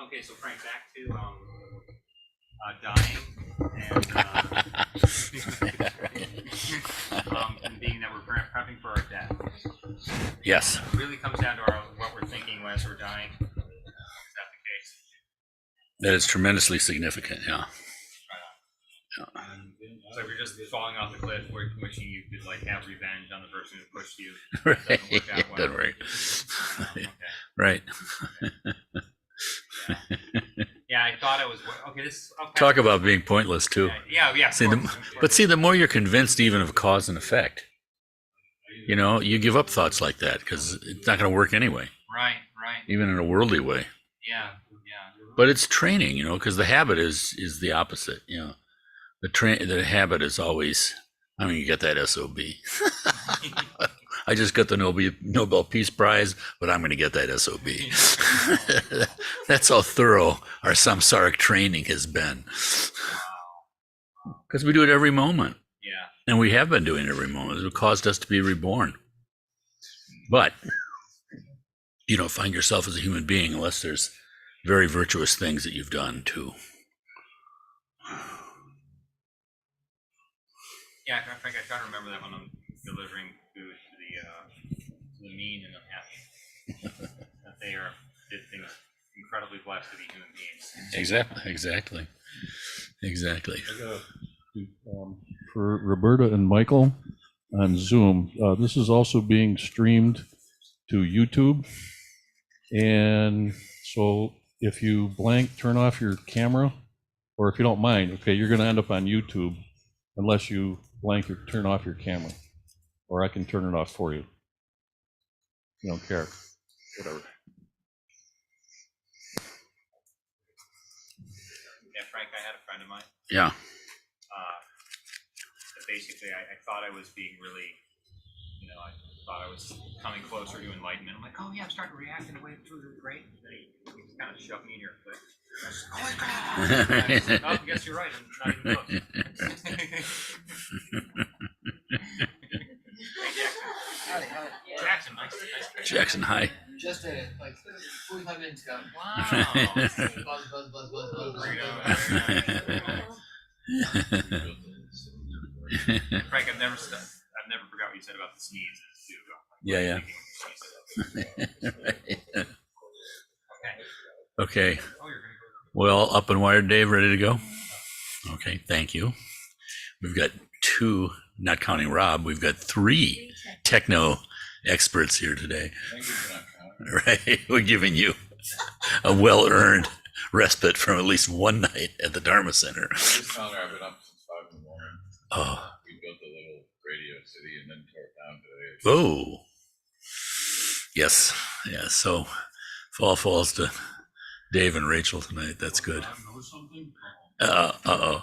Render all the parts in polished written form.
Okay, so Frank, back to dying and being that we're prepping for our death. Yes. It really comes down to what we're thinking as we're dying. Is that the case? That is tremendously significant, yeah. Right on. So if you're just falling off the cliff, wishing you could like have revenge on the person who pushed you. Right. Yeah, I thought it was okay. Talk about being pointless too. Yeah. See, the more you're convinced even of cause and effect, you give up thoughts like that because it's not going to work anyway. Right. Even in a worldly way. Yeah. But it's training, because the habit is the opposite. The habit is always, you get that SOB. I just got the Nobel Peace Prize, but I'm going to get that SOB. That's how thorough our samsaric training has been. Because we do it every moment. Yeah. And we have been doing it every moment. It caused us to be reborn. But you don't find yourself as a human being unless there's very virtuous things that you've done too. Yeah, I think I try to remember that when I'm delivering food to the mean and the happy, that they did things incredibly blessed to be human beings. Exactly. For Roberta and Michael on Zoom, this is also being streamed to YouTube, and so if you turn off your camera, or if you don't mind, okay, you're going to end up on YouTube unless you blank or turn off your camera, or I can turn it off for you. You don't care, whatever. Yeah, Frank, I had a friend of mine. Yeah. Basically, I thought I was being really, I thought I was coming closer to enlightenment. I'm like, oh yeah, I'm starting to react in a way that's really great. And then he just kind of shoved me in your foot. Oh, I guess you're right. I'm not even close. Jackson, hi. Just like 45 minutes ago. Wow. Frank, I've never forgot what you said about the sneezes too. Yeah. Right. Okay. Well, up and wired, Dave, ready to go? Okay, thank you. We've got two, not counting Rob, we've got three techno experts here today. Right, we're giving you a well-earned respite from at least one night at the Dharma Center. This calendar, I've been up since 5 in the morning. Oh. We built a little radio city and then tore it down today. Oh. Yes. Yeah. So fall falls to Dave and Rachel tonight. That's good. All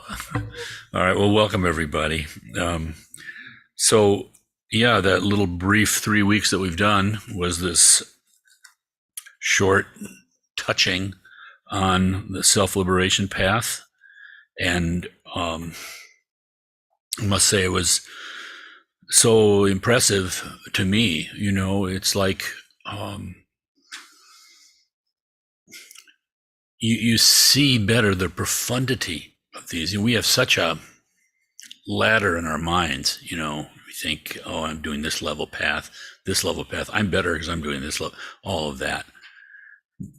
right. Well, welcome everybody. So yeah, that little brief 3 weeks that we've done was this short touching on the self-liberation path. And I must say it was so impressive to me. It's like you see better the profundity of these. We have such a ladder in our minds, we think, oh, I'm doing this level path, I'm better because I'm doing this level, all of that.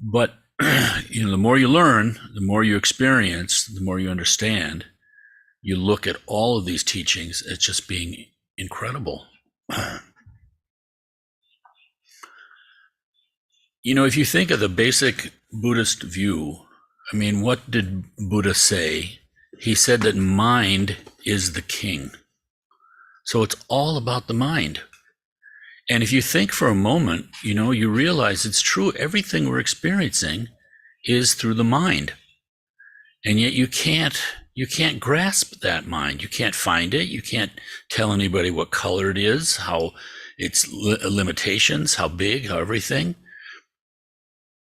But the more you learn, the more you experience, the more you understand, you look at all of these teachings as just being incredible. If you think of the basic Buddhist view, what did Buddha say? He said that mind is the king. So it's all about the mind. And if you think for a moment, you realize it's true. Everything we're experiencing is through the mind. And yet you can't grasp that mind. You can't find it. You can't tell anybody what color it is, how its limitations, how big, how everything.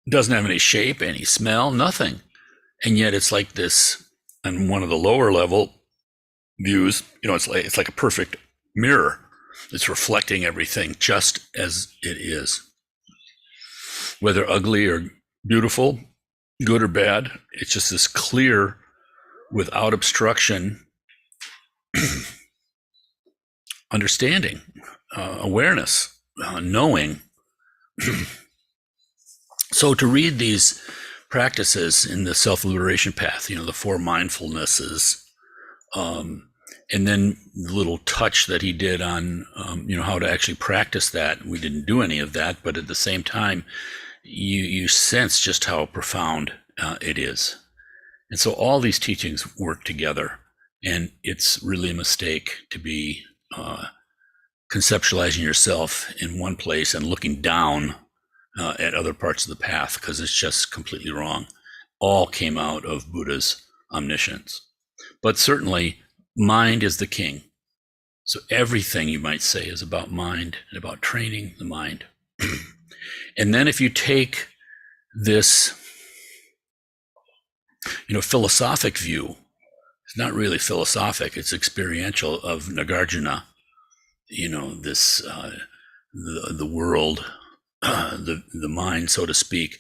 It doesn't have any shape, any smell, nothing. And yet it's like this, on one of the lower level views, it's like a perfect mirror. It's reflecting everything just as it is. Whether ugly or beautiful, good or bad. It's just this clear, without obstruction, understanding, awareness, knowing. So to read these practices in the self-liberation path, the four mindfulnesses, and then the little touch that he did on, how to actually practice that. We didn't do any of that, but at the same time, you sense just how profound it is. And so all these teachings work together, and it's really a mistake to be conceptualizing yourself in one place and looking down at other parts of the path, because it's just completely wrong. All came out of Buddha's omniscience. But certainly, mind is the king. So everything, you might say, is about mind and about training the mind. And then if you take this, philosophic view, it's not really philosophic, it's experiential, of Nagarjuna, this, the world, the mind, so to speak.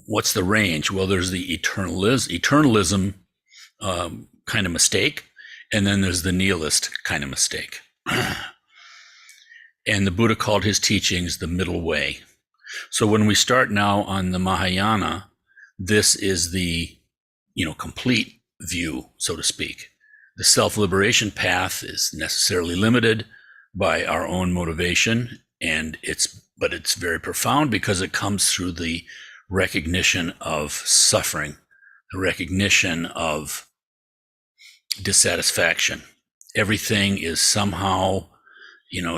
What's the range? Well, there's the eternalism kind of mistake, and then there's the nihilist kind of mistake. And the Buddha called his teachings the middle way. So when we start now on the Mahayana, this is the, complete view, so to speak. The self-liberation path is necessarily limited by our own motivation, and it's very profound because it comes through the recognition of suffering, the recognition of dissatisfaction. Everything is somehow,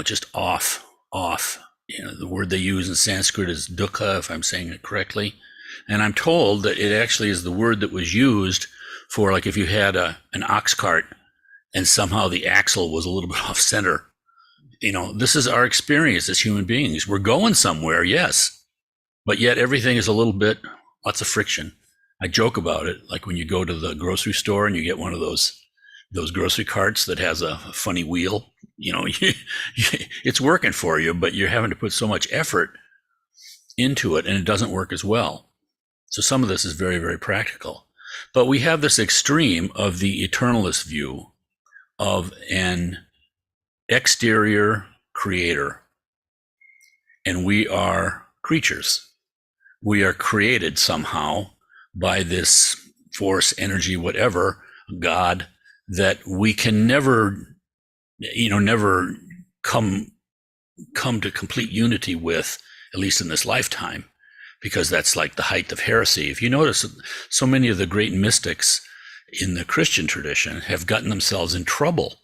just off. The word they use in Sanskrit is dukkha, if I'm saying it correctly. And I'm told that it actually is the word that was used for, like, if you had an ox cart and somehow the axle was a little bit off center. This is our experience as human beings. We're going somewhere, yes, but yet everything is a little bit, lots of friction. I joke about it, like when you go to the grocery store and you get one of those grocery carts that has a funny wheel, it's working for you, but you're having to put so much effort into it and it doesn't work as well. So some of this is very, very practical. But we have this extreme of the eternalist view of an exterior creator, and we are creatures. We are created somehow by this force, energy, whatever, God, that we can never come to complete unity with, at least in this lifetime, because that's like the height of heresy. If you notice, so many of the great mystics in the Christian tradition have gotten themselves in trouble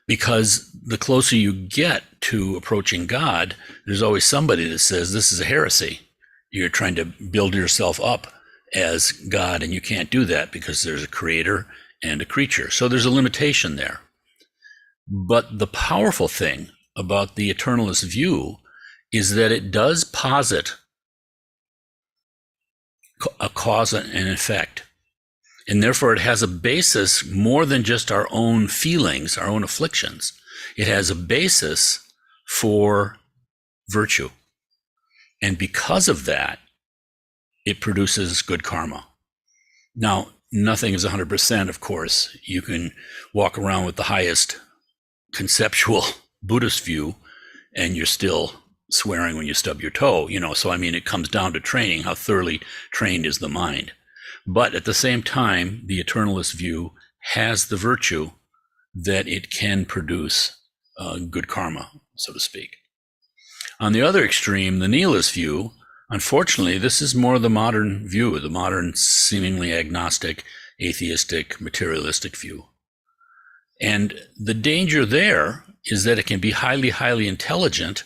because the closer you get to approaching God, there's always somebody that says, this is a heresy. You're trying to build yourself up as God, and you can't do that because there's a creator and a creature. So there's a limitation there. But the powerful thing about the eternalist view is that it does posit a cause and effect. And therefore it has a basis more than just our own feelings, our own afflictions. It has a basis for virtue. And because of that, it produces good karma. Now, nothing is 100%, of course. You can walk around with the highest conceptual Buddhist view and you're still swearing when you stub your toe, So, it comes down to training. How thoroughly trained is the mind? But at the same time, the eternalist view has the virtue that it can produce good karma, so to speak. On the other extreme, the nihilist view, unfortunately, this is more the modern view, the modern seemingly agnostic, atheistic, materialistic view. And the danger there is that it can be highly, highly intelligent,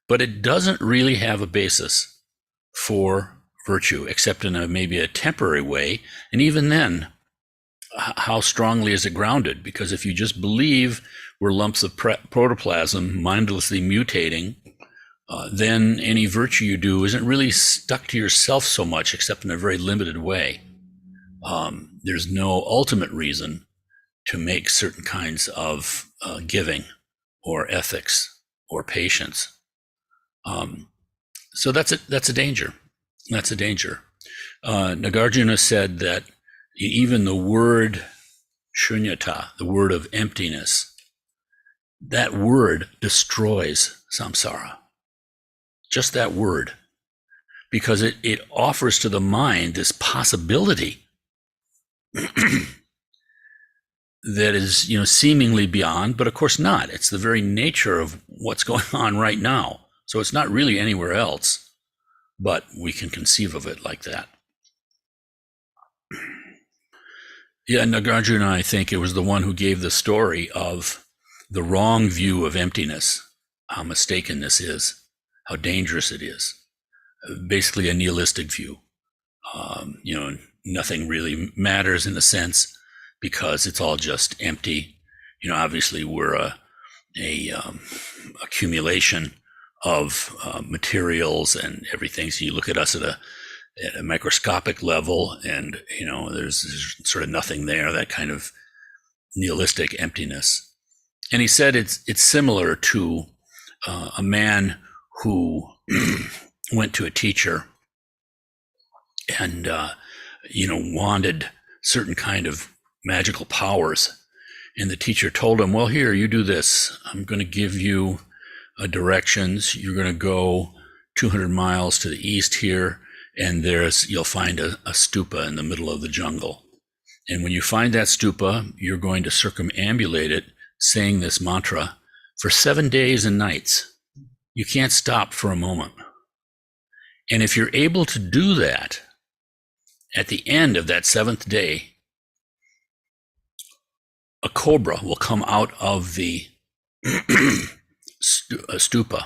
but it doesn't really have a basis for virtue, except in maybe a temporary way. And even then, how strongly is it grounded? Because if you just believe we're lumps of protoplasm mindlessly mutating, then any virtue you do isn't really stuck to yourself so much, except in a very limited way. There's no ultimate reason to make certain kinds of giving or ethics or patience. So that's a danger. That's a danger. Nagarjuna said that even the word shunyata, the word of emptiness, that word destroys samsara. Just that word. Because it offers to the mind this possibility that is, seemingly beyond, but of course not. It's the very nature of what's going on right now. So it's not really anywhere else, but we can conceive of it like that. Yeah, Nagarjuna, I think it was the one who gave the story of the wrong view of emptiness, how mistaken this is, how dangerous it is. Basically a nihilistic view. Nothing really matters in a sense because it's all just empty. Obviously we're a accumulation of materials and everything. So you look at us at a microscopic level and, there's sort of nothing there, that kind of nihilistic emptiness. And he said it's similar to a man who went to a teacher and, wanted certain kind of magical powers. And the teacher told him, well, here, you do this. I'm going to give you directions. You're going to go 200 miles to the east here, and you'll find a stupa in the middle of the jungle. And when you find that stupa, you're going to circumambulate it, saying this mantra for 7 days and nights. You can't stop for a moment. And if you're able to do that, at the end of that 7th day, a cobra will come out of the stupa.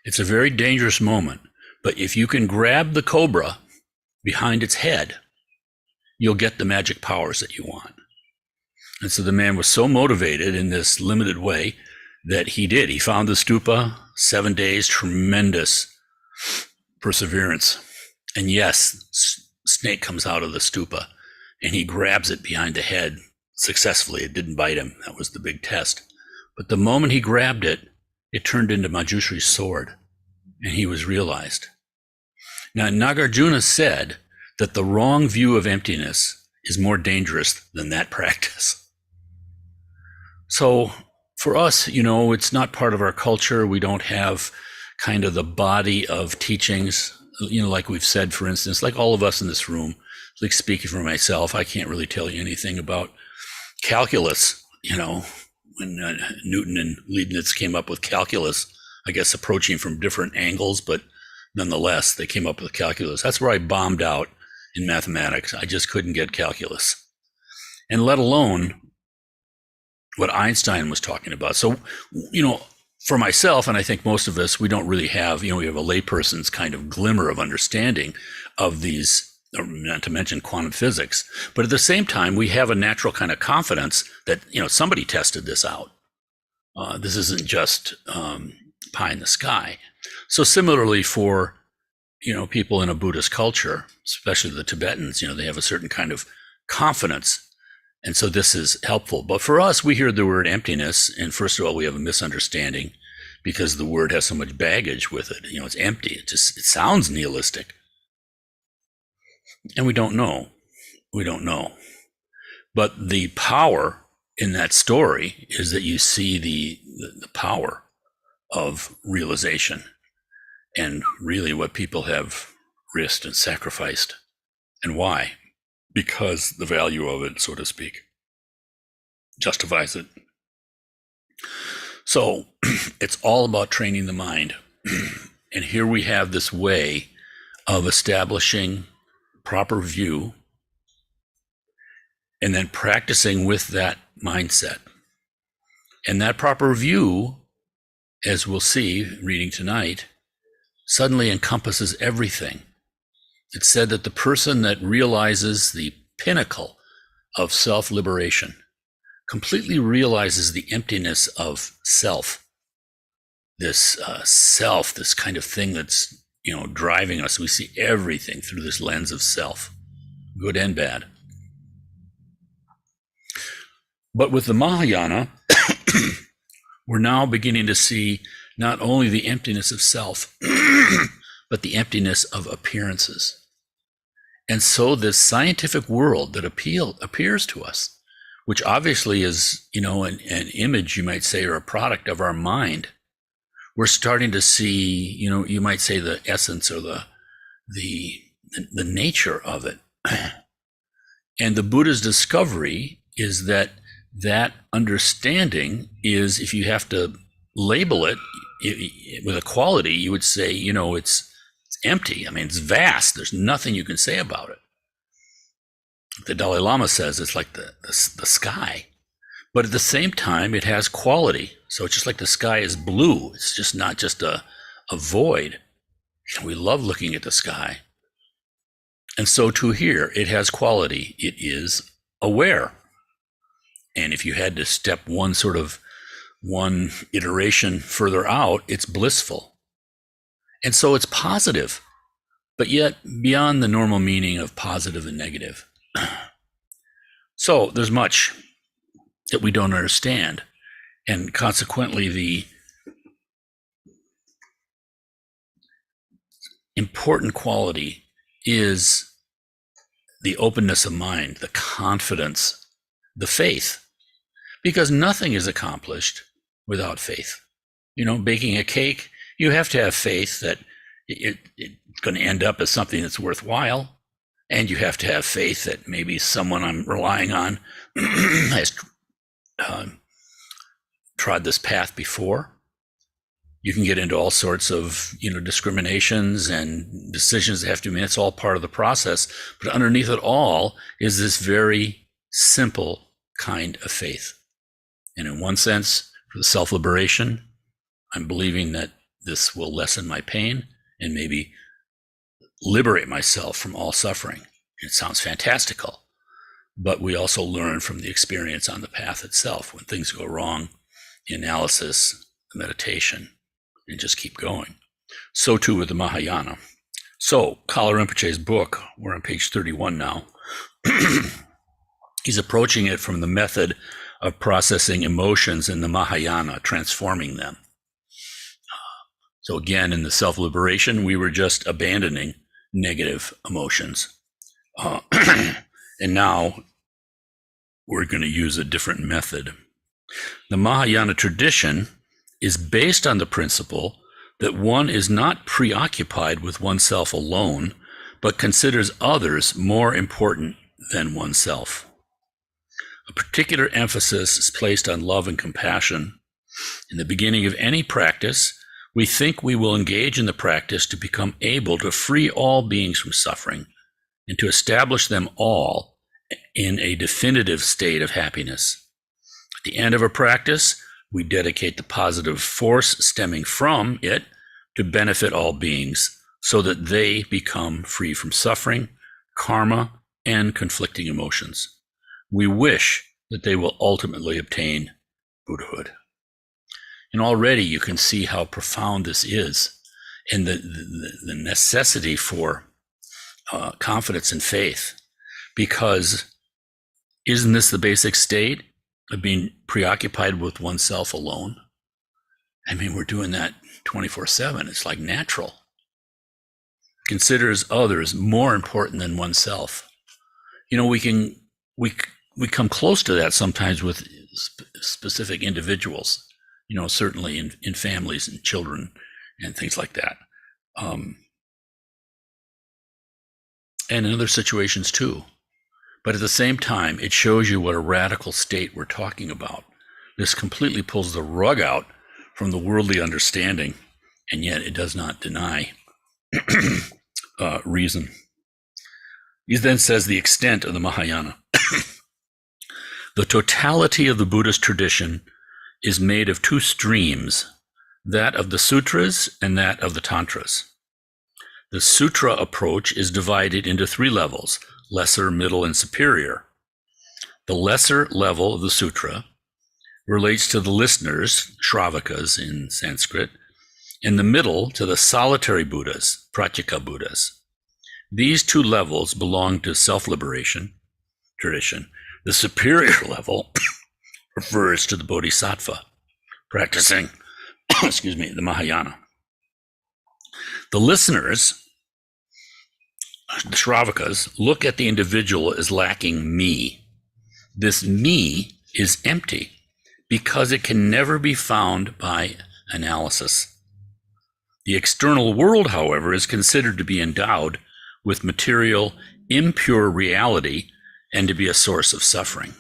It's a very dangerous moment, but if you can grab the cobra behind its head, you'll get the magic powers that you want. And so the man was so motivated in this limited way that he did. He found the stupa, 7 days, tremendous perseverance. And yes, snake comes out of the stupa and he grabs it behind the head successfully. It didn't bite him. That was the big test. But the moment he grabbed it, it turned into Manjushri's sword and he was realized. Now, Nagarjuna said that the wrong view of emptiness is more dangerous than that practice. So for us, it's not part of our culture. We don't have kind of the body of teachings, like we've said, for instance, like all of us in this room, like speaking for myself, I can't really tell you anything about calculus, when Newton and Leibniz came up with calculus, I guess approaching from different angles, but nonetheless, they came up with calculus. That's where I bombed out in mathematics. I just couldn't get calculus. And let alone what Einstein was talking about. So, for myself, and I think most of us, we don't really have, we have a layperson's kind of glimmer of understanding of these, not to mention quantum physics. But at the same time, we have a natural kind of confidence that, somebody tested this out. This isn't just pie in the sky. So similarly for, people in a Buddhist culture, especially the Tibetans, they have a certain kind of confidence. And so this is helpful. But for us, we hear the word emptiness. And first of all, we have a misunderstanding because the word has so much baggage with it. It's empty. It sounds nihilistic. And we don't know. But the power in that story is that you see the power of realization and really what people have risked and sacrificed. And why? Because the value of it, so to speak, justifies it. So it's all about training the mind. And here we have this way of establishing proper view and then practicing with that mindset. And that proper view, as we'll see reading tonight, suddenly encompasses everything. It's said that the person that realizes the pinnacle of self-liberation completely realizes the emptiness of self. This self, this kind of thing that's, driving us. We see everything through this lens of self, good and bad. But with the Mahayana, we're now beginning to see not only the emptiness of self, but the emptiness of appearances. And so this scientific world that appears to us, which obviously is, an image, you might say, or a product of our mind, we're starting to see, you might say, the essence or the nature of it. And the Buddha's discovery is that understanding is, if you have to label it with a quality, you would say, it's empty. I mean, it's vast. There's nothing you can say about it. The Dalai Lama says it's like the sky, but at the same time, it has quality. So it's just like the sky is blue. It's just not just a void. We love looking at the sky. And so too here, it has quality. It is aware. And if you had to step one iteration further out, it's blissful. And so it's positive, but yet beyond the normal meaning of positive and negative. So there's much that we don't understand. And consequently, the important quality is the openness of mind, the confidence, the faith, because nothing is accomplished without faith. Baking a cake, you have to have faith that it's going to end up as something that's worthwhile. And you have to have faith that maybe someone I'm relying on has trod this path before. You can get into all sorts of, discriminations and decisions that have to be made. It's all part of the process. But underneath it all is this very simple kind of faith. And in one sense, for the self-liberation, I'm believing that this will lessen my pain and maybe liberate myself from all suffering. It sounds fantastical, but we also learn from the experience on the path itself. When things go wrong, the analysis, the meditation, and just keep going. So too with the Mahayana. So Kala Rinpoche's book, we're on page 31 now. He's approaching it from the method of processing emotions in the Mahayana, transforming them. So again, in the self-liberation, we were just abandoning negative emotions. And now we're going to use a different method. The Mahayana tradition is based on the principle that one is not preoccupied with oneself alone, but considers others more important than oneself. A particular emphasis is placed on love and compassion. In the beginning of any practice, we think we will engage in the practice to become able to free all beings from suffering and to establish them all in a definitive state of happiness. At the end of a practice, we dedicate the positive force stemming from it to benefit all beings so that they become free from suffering, karma, and conflicting emotions. We wish that they will ultimately obtain Buddhahood. And already you can see how profound this is and the necessity for confidence and faith, because isn't this the basic state of being preoccupied with oneself alone? I mean, we're doing that 24/7. It's like natural. Considers others more important than oneself. We come close to that sometimes with specific individuals, certainly in families and children and things like that. And in other situations too. But at the same time, it shows you what a radical state we're talking about. This completely pulls the rug out from the worldly understanding, and yet it does not deny reason. He then says the extent of the Mahayana. The totality of the Buddhist tradition is made of two streams, that of the sutras and that of the tantras. The sutra approach is divided into three levels: lesser, middle, and superior. The lesser level of the sutra relates to the listeners, Shravakas in Sanskrit, and the middle to the solitary Buddhas, Pratyeka Buddhas. These two levels belong to self-liberation tradition. The superior level refers to the Bodhisattva practicing, the Mahayana. The listeners, the Shravakas, look at the individual as lacking me. This me is empty because it can never be found by analysis. The external world, however, is considered to be endowed with material, impure reality and to be a source of suffering.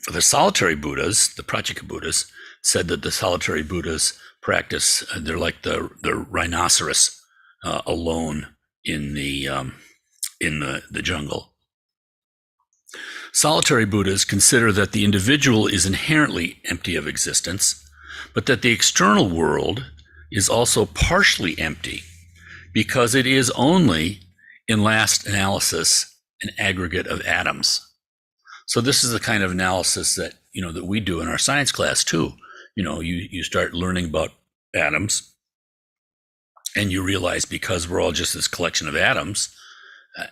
For the solitary Buddhas, the Pratyeka Buddhas, said that the solitary Buddhas practice, they're like the rhinoceros alone in the jungle. Solitary Buddhas consider that the individual is inherently empty of existence, but that the external world is also partially empty because it is only, in last analysis, an aggregate of atoms. So this is the kind of analysis that, that we do in our science class too. You start learning about atoms and you realize because we're all just this collection of atoms,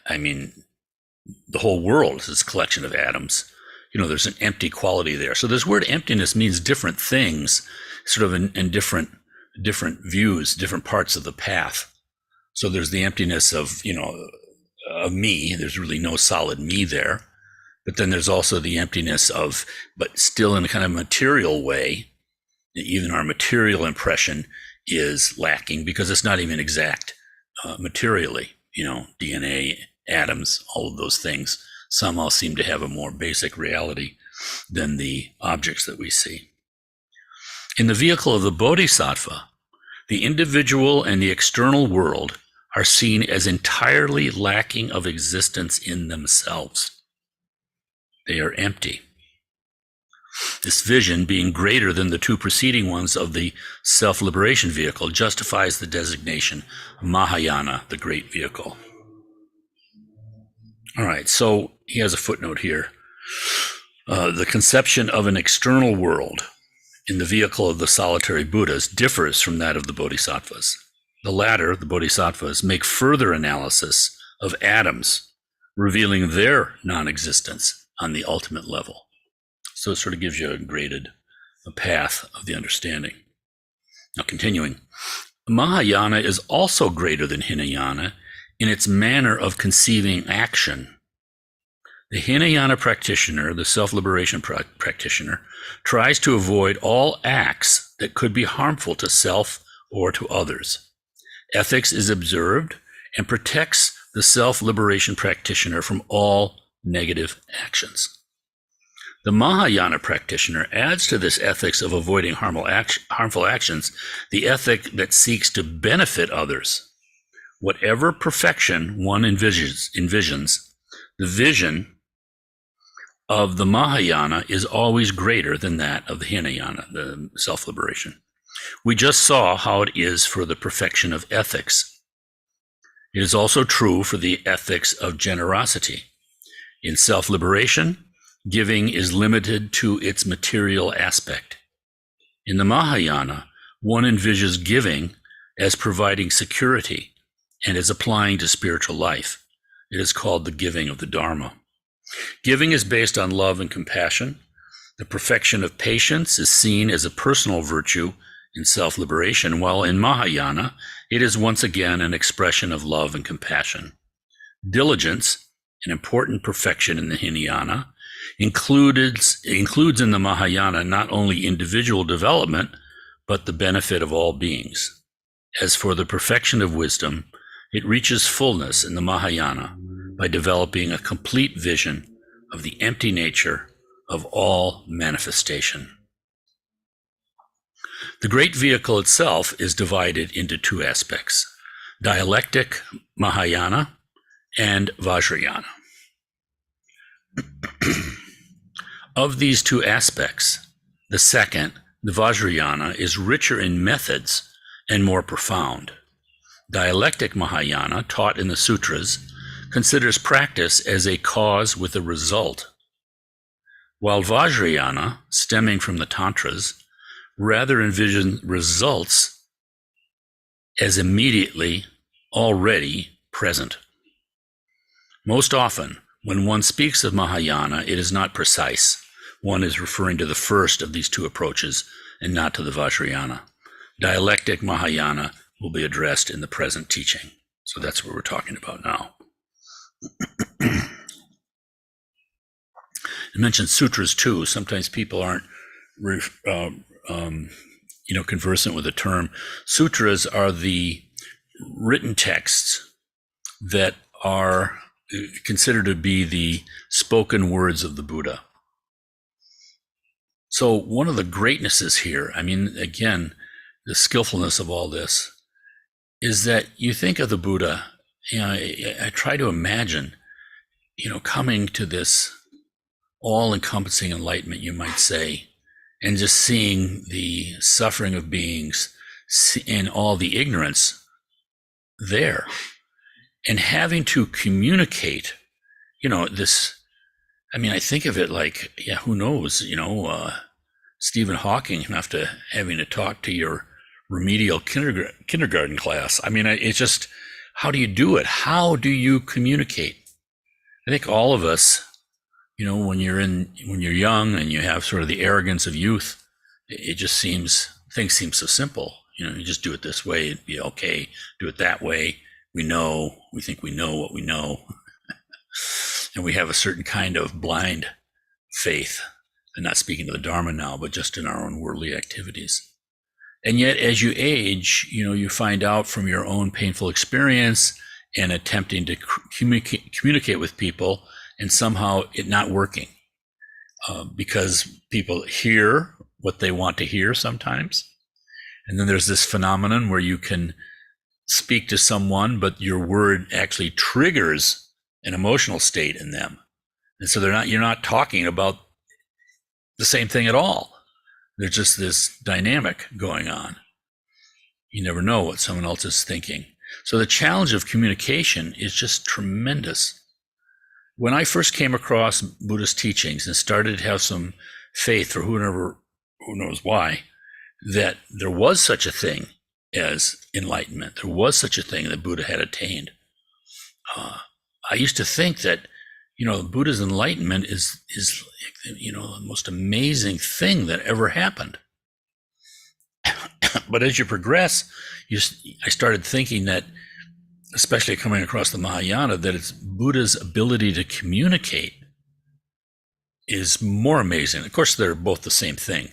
the whole world is this collection of atoms. There's an empty quality there. So this word emptiness means different things, sort of in different views, different parts of the path. So there's the emptiness of, of me. There's really no solid me there. But then there's also the emptiness of, but still in a kind of material way, even our material impression is lacking because it's not even exact materially. DNA, atoms, all of those things somehow seem to have a more basic reality than the objects that we see. In the vehicle of the Bodhisattva, the individual and the external world are seen as entirely lacking of existence in themselves. They are empty. This vision, being greater than the two preceding ones of the self-liberation vehicle, justifies the designation Mahayana, the great vehicle. All right, so he has a footnote here. The conception of an external world in the vehicle of the solitary Buddhas differs from that of the Bodhisattvas. The latter, the Bodhisattvas, make further analysis of atoms, revealing their non-existence on the ultimate level. So it sort of gives you a path of the understanding. Now continuing, Mahayana is also greater than Hinayana in its manner of conceiving action. The Hinayana practitioner, the self-liberation practitioner, tries to avoid all acts that could be harmful to self or to others. Ethics is observed and protects the self-liberation practitioner from all negative actions. The Mahayana practitioner adds to this ethics of avoiding harmful actions the ethic that seeks to benefit others. Whatever perfection one envisions, the vision of the Mahayana is always greater than that of the Hinayana, the self-liberation. We just saw how it is for the perfection of ethics. It is also true for the ethics of generosity. In self-liberation, giving is limited to its material aspect. In the Mahayana, one envisions giving as providing security and as applying to spiritual life. It is called the giving of the Dharma. Giving is based on love and compassion. The perfection of patience is seen as a personal virtue in self-liberation, while in Mahayana, it is once again an expression of love and compassion. Diligence, an important perfection in the Hinayana, includes in the Mahayana not only individual development, but the benefit of all beings. As for the perfection of wisdom, it reaches fullness in the Mahayana by developing a complete vision of the empty nature of all manifestation. The great vehicle itself is divided into two aspects: dialectic Mahayana and Vajrayana. Of these two aspects, the second, the Vajrayana, is richer in methods and more profound. Dialectic Mahayana, taught in the sutras, considers practice as a cause with a result, while Vajrayana, stemming from the Tantras, rather envisions results as immediately already present. Most often, when one speaks of Mahayana, it is not precise. One is referring to the first of these two approaches and not to the Vajrayana. Dialectic Mahayana will be addressed in the present teaching. So that's what we're talking about now. I mentioned sutras too. Sometimes people aren't, conversant with the term. Sutras are the written texts that are considered to be the spoken words of the Buddha. So one of the greatnesses here, I mean, again, the skillfulness of all this, is that you think of the Buddha, I try to imagine, coming to this all-encompassing enlightenment, you might say, and just seeing the suffering of beings and all the ignorance there, and having to communicate, this. I mean, I think of it like, who knows, Stephen Hawking having to talk to your remedial kindergarten class. I mean, it's just, how do you do it? How do you communicate? I think all of us, when you're young and you have sort of the arrogance of youth, things seem so simple. You just do it this way, it'd be okay. Do it that way. We think we know what we know. And we have a certain kind of blind faith. I'm not speaking to the Dharma now, but just in our own worldly activities. And yet, as you age, you find out from your own painful experience and attempting to communicate with people, and somehow it not working, because people hear what they want to hear sometimes. And then there's this phenomenon where you can speak to someone, but your word actually triggers an emotional state in them. And so you're not talking about the same thing at all. There's just this dynamic going on. You never know what someone else is thinking. So the challenge of communication is just tremendous. When I first came across Buddhist teachings and started to have some faith, for who knows why, that there was such a thing as enlightenment, there was such a thing that Buddha had attained. I used to think that, Buddha's enlightenment is the most amazing thing that ever happened. But as you progress, I started thinking that, especially coming across the Mahayana, that it's Buddha's ability to communicate is more amazing. Of course, they're both the same thing,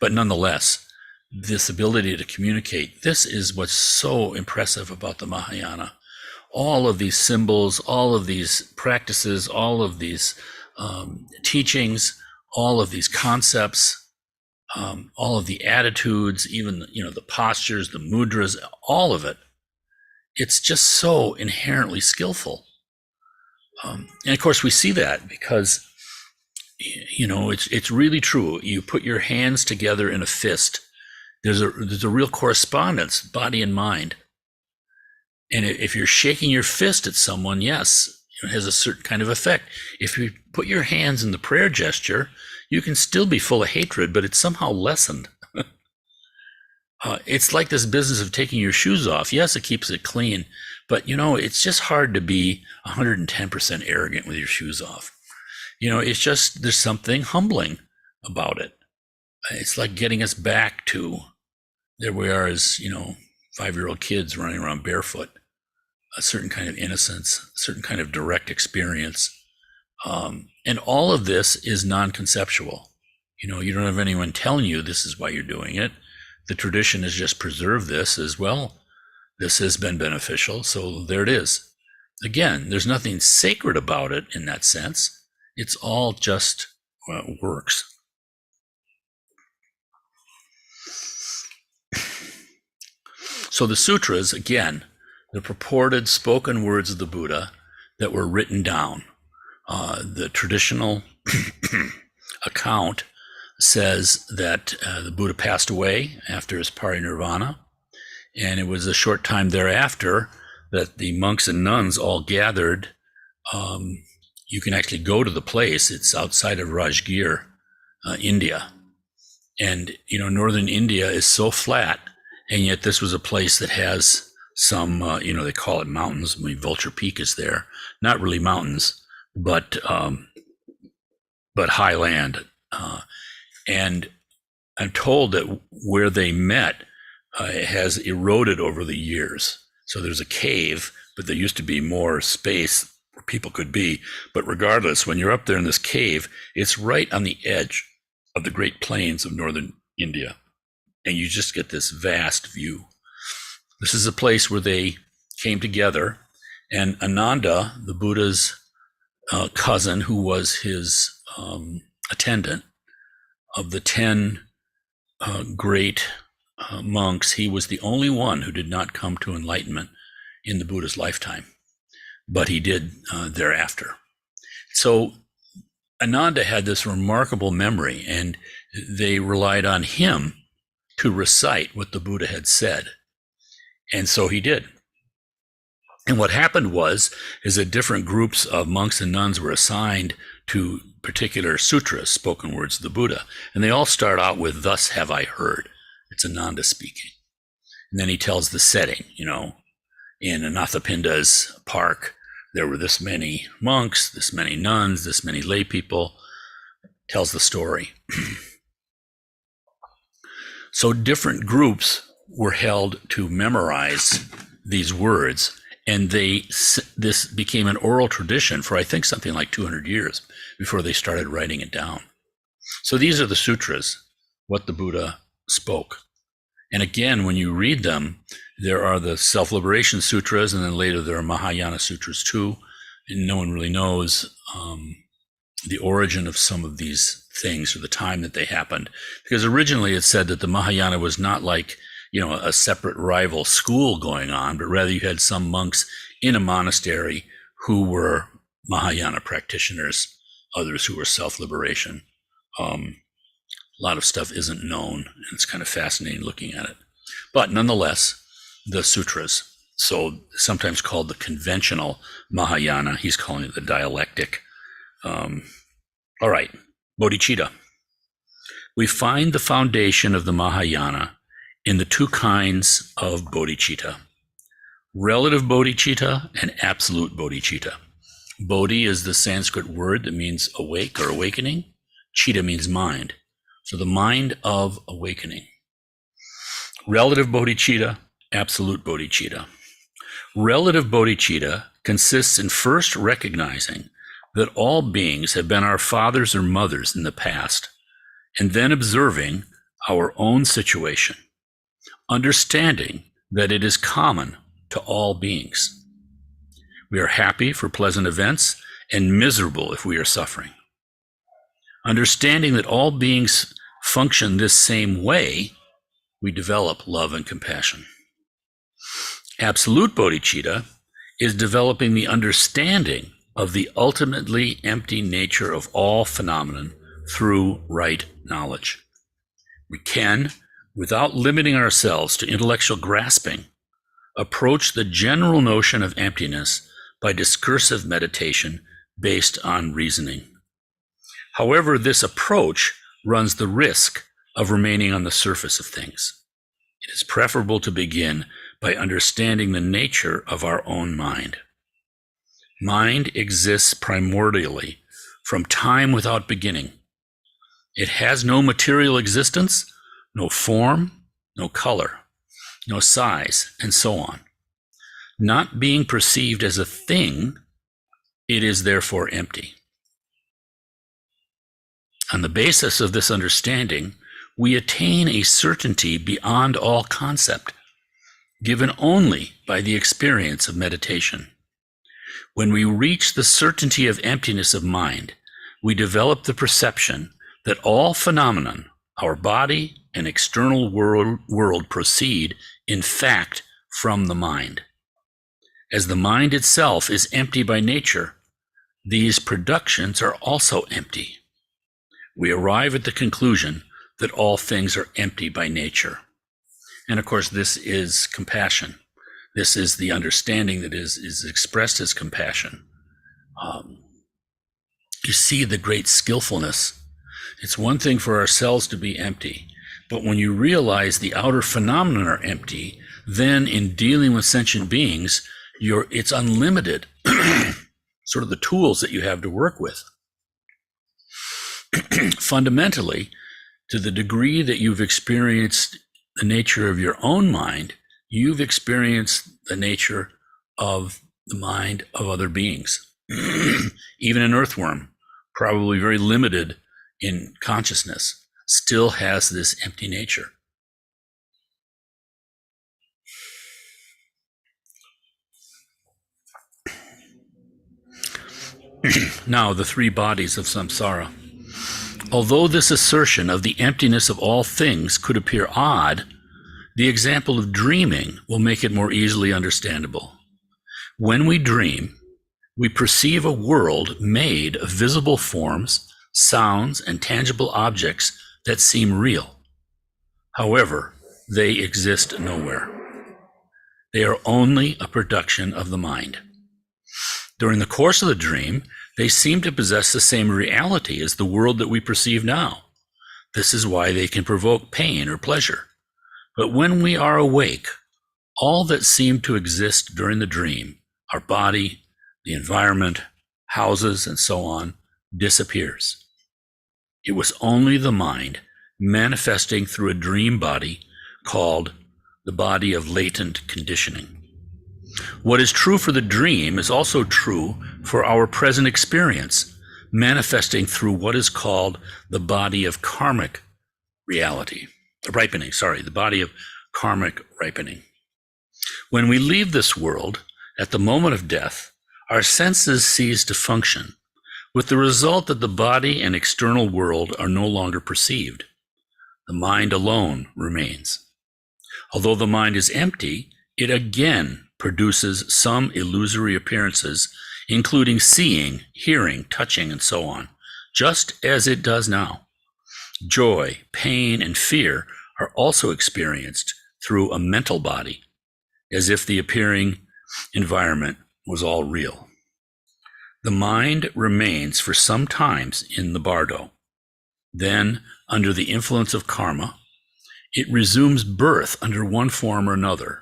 but nonetheless, this ability to communicate, this is what's so impressive about the Mahayana. All of these symbols, all of these practices, all of these teachings, all of these concepts, all of the attitudes, even the postures, the mudras, all of it. It's just so inherently skillful. And of course, we see that because, it's really true. You put your hands together in a fist. There's a real correspondence, body and mind. And if you're shaking your fist at someone, yes, it has a certain kind of effect. If you put your hands in the prayer gesture, you can still be full of hatred, but it's somehow lessened. It's like this business of taking your shoes off. Yes, it keeps it clean, but it's just hard to be 110% arrogant with your shoes off. It's just, there's something humbling about it. It's like getting us back to, there we are as, 5-year-old kids running around barefoot, a certain kind of innocence, a certain kind of direct experience. And all of this is non-conceptual. You don't have anyone telling you this is why you're doing it. The tradition has just preserved this as well. This has been beneficial, so there it is. Again, there's nothing sacred about it in that sense. It's all just works. So the sutras, again, the purported spoken words of the Buddha that were written down. The traditional account says that the Buddha passed away after his parinirvana, and it was a short time thereafter that the monks and nuns all gathered. You can actually go to the place. It's outside of Rajgir, India. And, northern India is so flat, and yet this was a place that has some, they call it mountains. I mean, Vulture Peak is there. Not really mountains, but high land. And I'm told that where they met, has eroded over the years. So there's a cave, but there used to be more space where people could be. But regardless, when you're up there in this cave, it's right on the edge of the Great Plains of northern India. And you just get this vast view. This is a place where they came together, and Ananda, the Buddha's cousin, who was his attendant, of the 10 great monks, he was the only one who did not come to enlightenment in the Buddha's lifetime, but he did thereafter. So Ananda had this remarkable memory, and they relied on him to recite what the Buddha had said. And so he did. And what happened is that different groups of monks and nuns were assigned to particular sutras, spoken words of the Buddha. And they all start out with, "Thus have I heard." It's Ananda speaking. And then he tells the setting, in Anathapinda's park, there were this many monks, this many nuns, this many lay people, tells the story. So different groups were held to memorize these words, and this became an oral tradition for, I think, something like 200 years before they started writing it down. So these are the sutras, what the Buddha spoke. And again, when you read them, there are the self-liberation sutras, and then later there are Mahayana sutras too. And no one really knows the origin of some of these things or the time that they happened. Because originally it said that the Mahayana was not like, a separate rival school going on, but rather you had some monks in a monastery who were Mahayana practitioners, others who were self-liberation. A lot of stuff isn't known, and it's kind of fascinating looking at it. But nonetheless, the sutras, so sometimes called the conventional Mahayana, he's calling it the dialectic. All right, bodhicitta. We find the foundation of the Mahayana in the two kinds of bodhicitta: relative bodhicitta and absolute bodhicitta. Bodhi is the Sanskrit word that means awake or awakening. Citta means mind. So the mind of awakening. Relative bodhicitta, absolute bodhicitta. Relative bodhicitta consists in first recognizing that all beings have been our fathers or mothers in the past, and then observing our own situation, understanding that it is common to all beings. We are happy for pleasant events and miserable if we are suffering. Understanding that all beings function this same way, we develop love and compassion. Absolute bodhicitta is developing the understanding of the ultimately empty nature of all phenomenon through right knowledge. We can, without limiting ourselves to intellectual grasping, approach the general notion of emptiness by discursive meditation based on reasoning. However, this approach runs the risk of remaining on the surface of things. It is preferable to begin by understanding the nature of our own mind. Mind exists primordially from time without beginning. It has no material existence, no form, no color, no size, and so on. Not being perceived as a thing, it is therefore empty. On the basis of this understanding, we attain a certainty beyond all concept, given only by the experience of meditation. When we reach the certainty of emptiness of mind, we develop the perception that all phenomenon, our body and external world proceed, in fact, from the mind. As the mind itself is empty by nature, these productions are also empty. We arrive at the conclusion that all things are empty by nature. And of course, this is compassion. This is the understanding that is expressed as compassion. You see the great skillfulness. It's one thing for ourselves to be empty, but when you realize the outer phenomena are empty, then in dealing with sentient beings, it's unlimited, sort of the tools that you have to work with. Fundamentally, to the degree that you've experienced the nature of your own mind, you've experienced the nature of the mind of other beings. Even an earthworm, probably very limited in consciousness, still has this empty nature. Now, the three bodies of samsara. Although this assertion of the emptiness of all things could appear odd, the example of dreaming will make it more easily understandable. When we dream, we perceive a world made of visible forms, sounds, and tangible objects that seem real. However, they exist nowhere. They are only a production of the mind. During the course of the dream, they seem to possess the same reality as the world that we perceive now. This is why they can provoke pain or pleasure. But when we are awake, all that seemed to exist during the dream, our body, the environment, houses, and so on, disappears. It was only the mind manifesting through a dream body called the body of latent conditioning. What is true for the dream is also true for our present experience, manifesting through what is called the body of karmic ripening, the body of karmic ripening. When we leave this world, at the moment of death, our senses cease to function, with the result that the body and external world are no longer perceived. The mind alone remains. Although the mind is empty, it again produces some illusory appearances, including seeing, hearing, touching, and so on, just as it does now. Joy, pain, and fear are also experienced through a mental body, as if the appearing environment was all real. The mind remains for some times in the bardo. Then, under the influence of karma, it resumes birth under one form or another.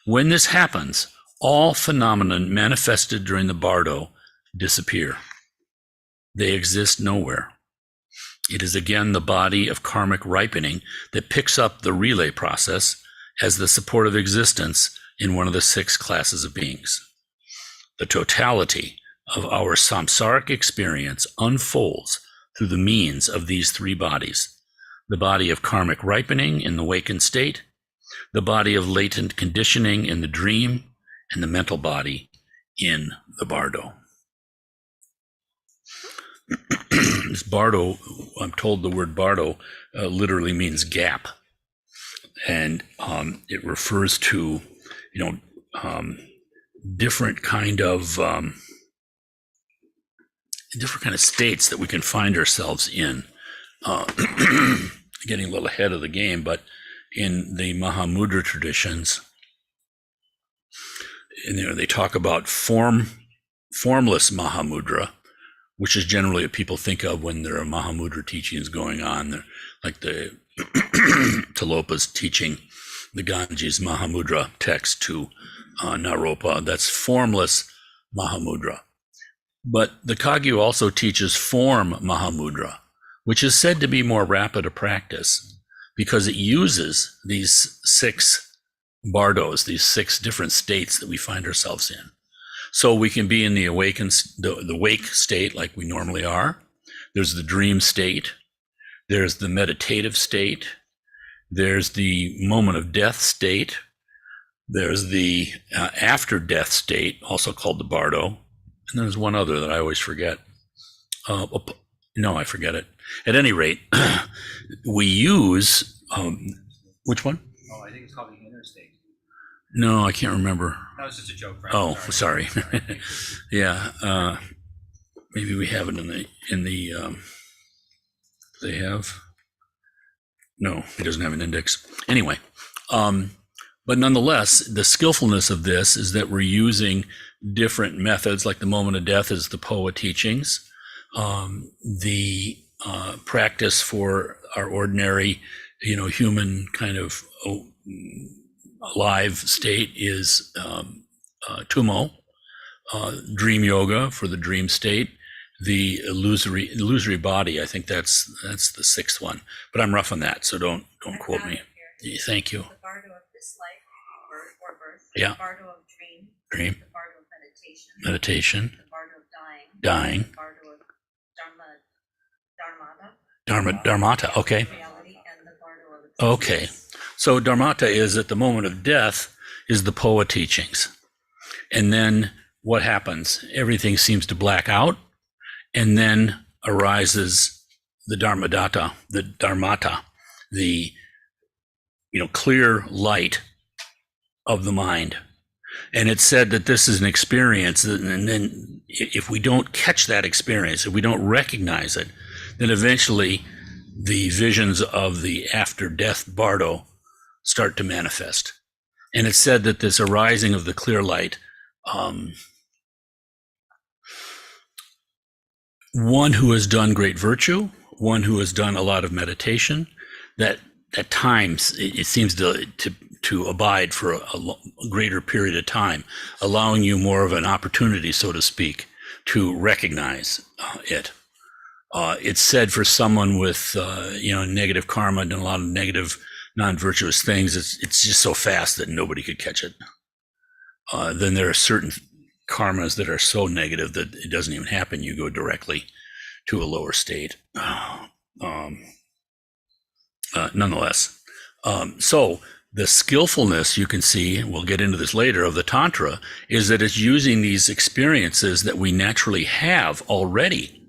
When this happens, all phenomena manifested during the bardo disappear. They exist nowhere. It is again the body of karmic ripening that picks up the relay process as the support of existence in one of the 6 classes of beings. The totality of our samsaric experience unfolds through the means of these 3 bodies: the body of karmic ripening in the wakened state, the body of latent conditioning in the dream, and the mental body in the bardo. This bardo, I'm told the word bardo literally means gap. And it refers to, different kind of states that we can find ourselves in. Getting a little ahead of the game, but in the Mahamudra traditions, they talk about formless Mahamudra, which is generally what people think of when there are Mahamudra teachings going on. They're like the Tilopa's teaching the Ganges Mahamudra text to Naropa. That's formless Mahamudra. But the Kagyu also teaches form Mahamudra, which is said to be more rapid a practice because it uses these 6 bardos, these 6 different states that we find ourselves in. So we can be in the the wake state like we normally are. There's the dream state. There's the meditative state. There's the moment of death state. There's the after death state, also called the bardo. And there's one other that I always forget. No, I forget it. At any rate, we use, which one? Oh, I think it's called the interstate. No, I can't remember. That was just a joke, right? Oh, sorry. Yeah, maybe we have it in the they have? No, it doesn't have an index. Anyway, but nonetheless, the skillfulness of this is that we're using different methods, like the moment of death is the POA teachings. The practice for our ordinary, human kind of alive state is Tumo. Dream yoga for the dream state. The illusory body, I think that's the 6th one. But I'm rough on that, so don't quote me. Thank you. The bardo of this life, birth. Yeah. The bardo of Dream. The bardo of meditation. Meditation. The bardo of Dying. The bardo of dharmata. Dharmata. Okay. Reality, and the bardo of Okay. So dharmata is at the moment of death is the Poa teachings. And then what happens? Everything seems to black out, and then arises the dharmata, the clear light of the mind. And it's said that this is an experience, and then if we don't catch that experience, if we don't recognize it, then eventually the visions of the after-death bardo start to manifest. And it's said that this arising of the clear light, one who has done great virtue, one who has done a lot of meditation, that at times it seems to abide for a greater period of time, allowing you more of an opportunity, so to speak, to recognize it. It's said for someone with negative karma and a lot of negative non-virtuous things, it's just so fast that nobody could catch it. Then there are certain karmas that are so negative that it doesn't even happen. You go directly to a lower state. Nonetheless, so the skillfulness you can see, and we'll get into this later, of the Tantra is that it's using these experiences that we naturally have already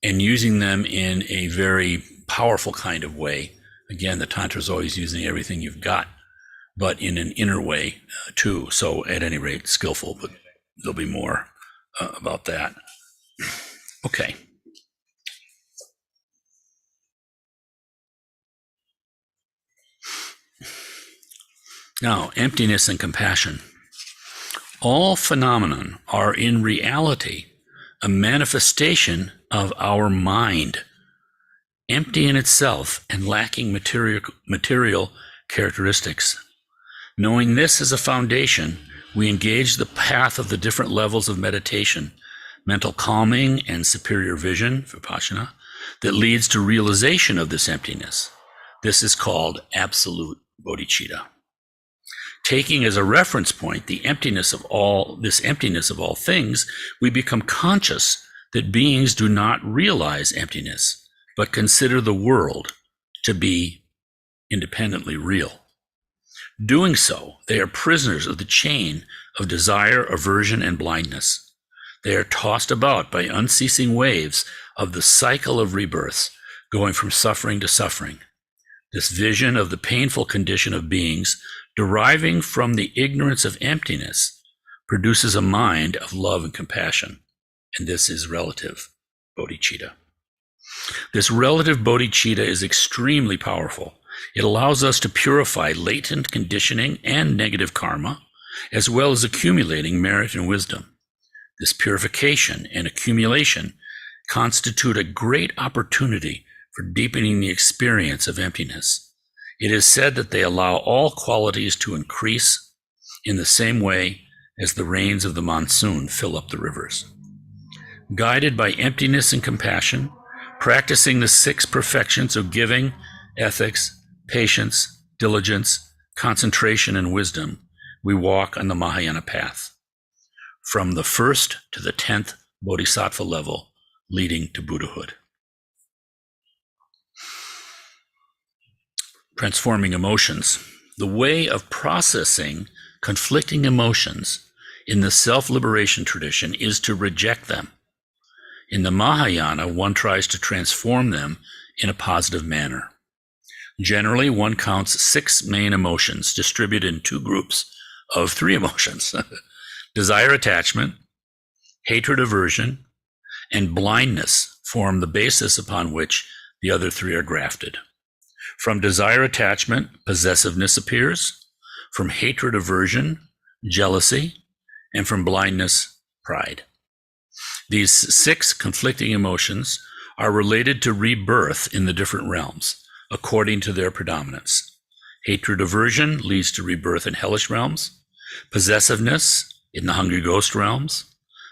and using them in a very powerful kind of way. Again, the Tantra is always using everything you've got, but in an inner way too. So at any rate, skillful, but there'll be more about that. Okay. Now, emptiness and compassion. All phenomenon are in reality a manifestation of our mind, empty in itself and lacking material characteristics. Knowing this as a foundation, we engage the path of the different levels of meditation, mental calming and superior vision, vipassana, that leads to realization of this emptiness. This is called absolute bodhicitta. Taking as a reference point this emptiness of all things, we become conscious that beings do not realize emptiness, but consider the world to be independently real. Doing so, they are prisoners of the chain of desire, aversion, and blindness. They are tossed about by unceasing waves of the cycle of rebirths, going from suffering to suffering. This vision of the painful condition of beings deriving from the ignorance of emptiness produces a mind of love and compassion, and this is relative bodhicitta. This relative bodhicitta is extremely powerful. It allows us to purify latent conditioning and negative karma, as well as accumulating merit and wisdom. This purification and accumulation constitute a great opportunity for deepening the experience of emptiness. It is said that they allow all qualities to increase in the same way as the rains of the monsoon fill up the rivers. Guided by emptiness and compassion, practicing the 6 perfections of giving, ethics, patience, diligence, concentration, and wisdom, we walk on the Mahayana path, from the 1st to the 10th bodhisattva level, leading to Buddhahood. Transforming emotions. The way of processing conflicting emotions in the self-liberation tradition is to reject them. In the Mahayana, one tries to transform them in a positive manner. Generally, one counts 6 main emotions distributed in 2 groups of 3 emotions. Desire, attachment, hatred, aversion, and blindness form the basis upon which the other 3 are grafted. From desire, attachment, possessiveness appears. From hatred, aversion, jealousy. And from blindness, pride. These 6 conflicting emotions are related to rebirth in the different realms, according to their predominance. Hatred, aversion leads to rebirth in hellish realms. Possessiveness in the hungry ghost realms.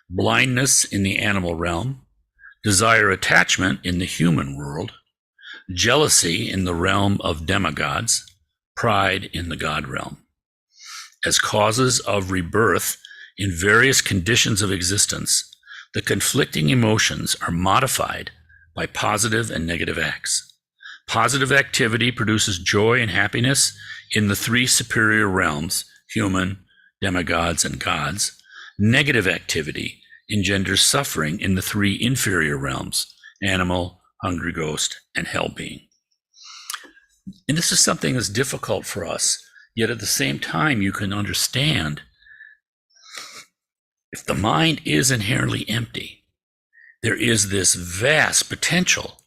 Blindness in the animal realm. Desire, attachment in the human world. jealousy in the realm of demigods, pride in the God realm. As causes of rebirth in various conditions of existence, the conflicting emotions are modified by positive and negative acts. Positive activity produces joy and happiness in the three superior realms, human, demigods, and gods. Negative activity engenders suffering in the three inferior realms, animal, hungry ghost, and hell being. And this is something that's difficult for us, yet at the same time you can understand if the mind is inherently empty, there is this vast potential,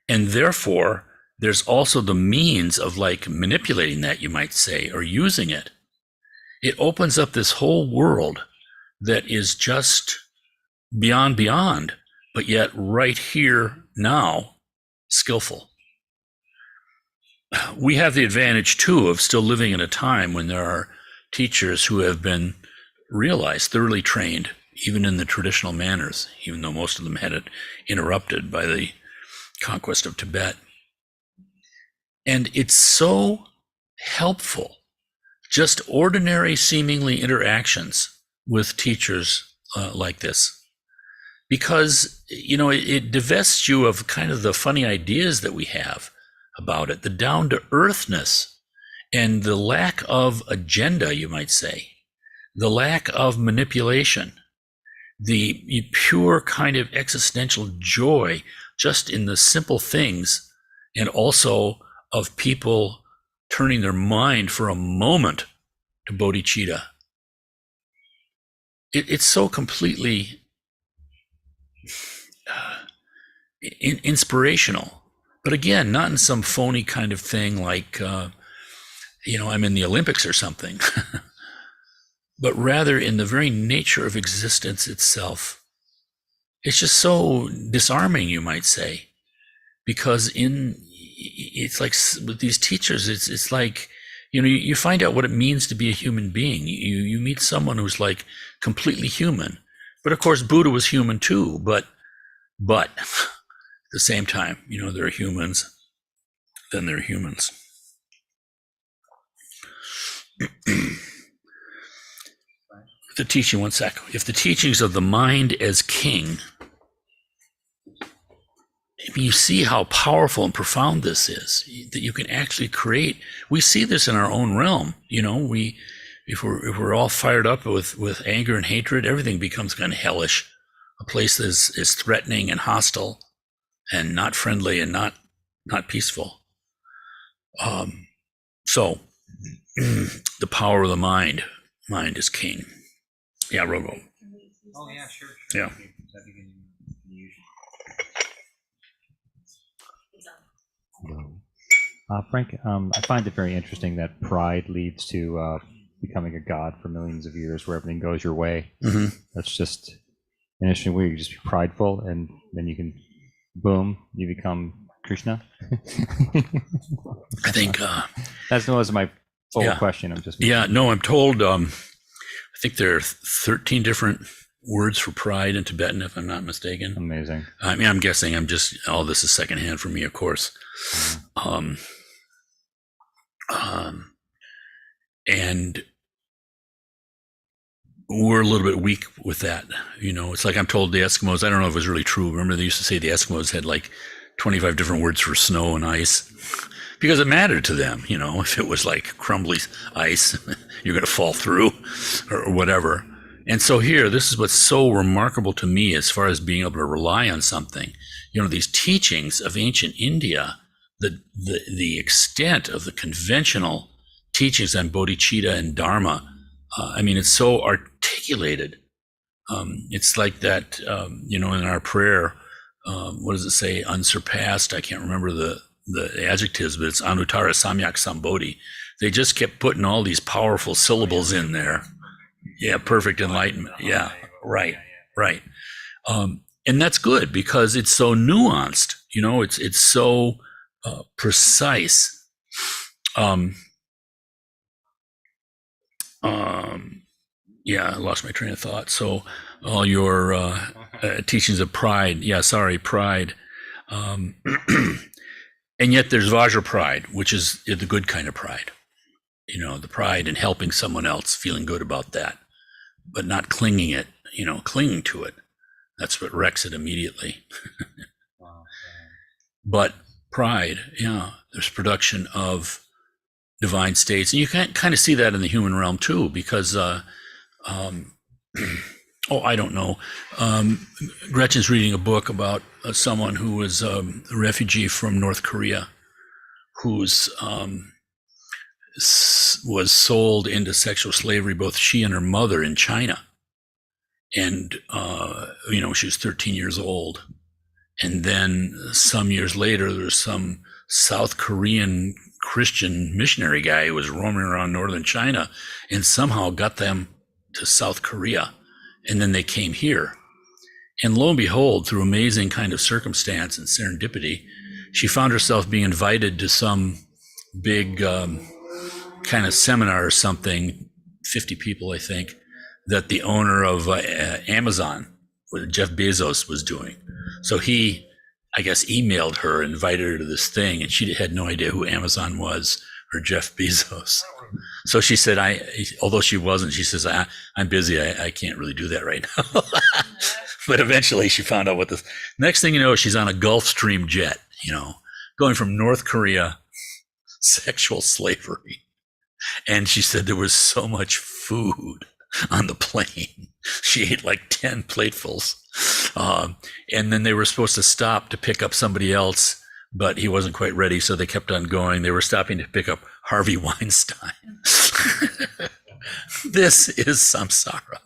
and therefore there's also the means of like manipulating that, you might say, or using it. It opens up this whole world that is just beyond, but yet right here now, skillful. We have the advantage too of still living in a time when there are teachers who have been realized, thoroughly trained, even in the traditional manners, even though most of them had it interrupted by the conquest of Tibet. And it's so helpful, just ordinary seemingly interactions with teachers like this, because, you know, it divests you of kind of the funny ideas that we have about it, the down-to-earthness and the lack of agenda, you might say, the lack of manipulation, the pure kind of existential joy just in the simple things, and also of people turning their mind for a moment to bodhicitta. It's so completely inspirational. But again, not in some phony kind of thing like, I'm in the Olympics or something, but rather in the very nature of existence itself. It's just so disarming, you might say, because it's like with these teachers, it's like, you find out what it means to be a human being. You meet someone who's like completely human. But of course, Buddha was human too, but at the same time, there are humans, then there are humans. The teaching, one sec. If the teachings of the mind as king, you see how powerful and profound this is, that you can actually create. We see this in our own realm. If we're all fired up with anger and hatred, everything becomes kind of hellish. A place that is threatening and hostile and not friendly and not peaceful. So the power of the mind is king. Yeah, Robo. Oh yeah, sure. Yeah. Frank, I find it very interesting that pride leads to becoming a god for millions of years, where everything goes your way. Mm-hmm. That's just an interesting way. You just be prideful, and then you can, boom, you become Krishna. I think that was my full Yeah. question. I'm just I'm told. I think there are 13 different words for pride in Tibetan, if I'm not mistaken. amazing. I mean, I'm guessing. All this is secondhand for me, of course. And we're a little bit weak with that. It's like I'm told the Eskimos, I don't know if it was really true. Remember, they used to say the Eskimos had like 25 different words for snow and ice because it mattered to them. If it was like crumbly ice, you're going to fall through or whatever. And so here, this is what's so remarkable to me as far as being able to rely on something. These teachings of ancient India, the extent of the conventional teachings on bodhicitta and dharma, it's so articulated. It's like that, in our prayer, what does it say? Unsurpassed. I can't remember the adjectives, but it's anuttara samyak sambodhi. They just kept putting all these powerful syllables in there. Yeah, perfect enlightenment. Yeah, right. And that's good because it's so nuanced. It's so precise. I lost my train of thought. So all your teachings of pride. Yeah, sorry, pride. And yet there's Vajra pride, which is the good kind of pride. You know, the pride in helping someone else, feeling good about that, but not clinging to it. That's what wrecks it immediately. But pride, there's production of divine states. And you can kind of see that in the human realm too, because, I don't know. Gretchen's reading a book about someone who was a refugee from North Korea who's was sold into sexual slavery, both she and her mother, in China. And, she was 13 years old. And then some years later, there's some South Korean Christian missionary guy who was roaming around northern China and somehow got them to South Korea. And then they came here. And lo and behold, through amazing kind of circumstance and serendipity, she found herself being invited to some big kind of seminar or something, 50 people, I think, that the owner of Amazon, Jeff Bezos, was doing. So he, I guess, emailed her, invited her to this thing, and she had no idea who Amazon was or Jeff Bezos. So she said, although she wasn't, she says, I'm busy. I can't really do that right now. But eventually she found out what the next thing you know, she's on a Gulfstream jet, going from North Korea, sexual slavery. And she said there was so much food on the plane. She ate like 10 platefuls. And then they were supposed to stop to pick up somebody else, but he wasn't quite ready, so they kept on going. They were stopping to pick up Harvey Weinstein. This is samsara.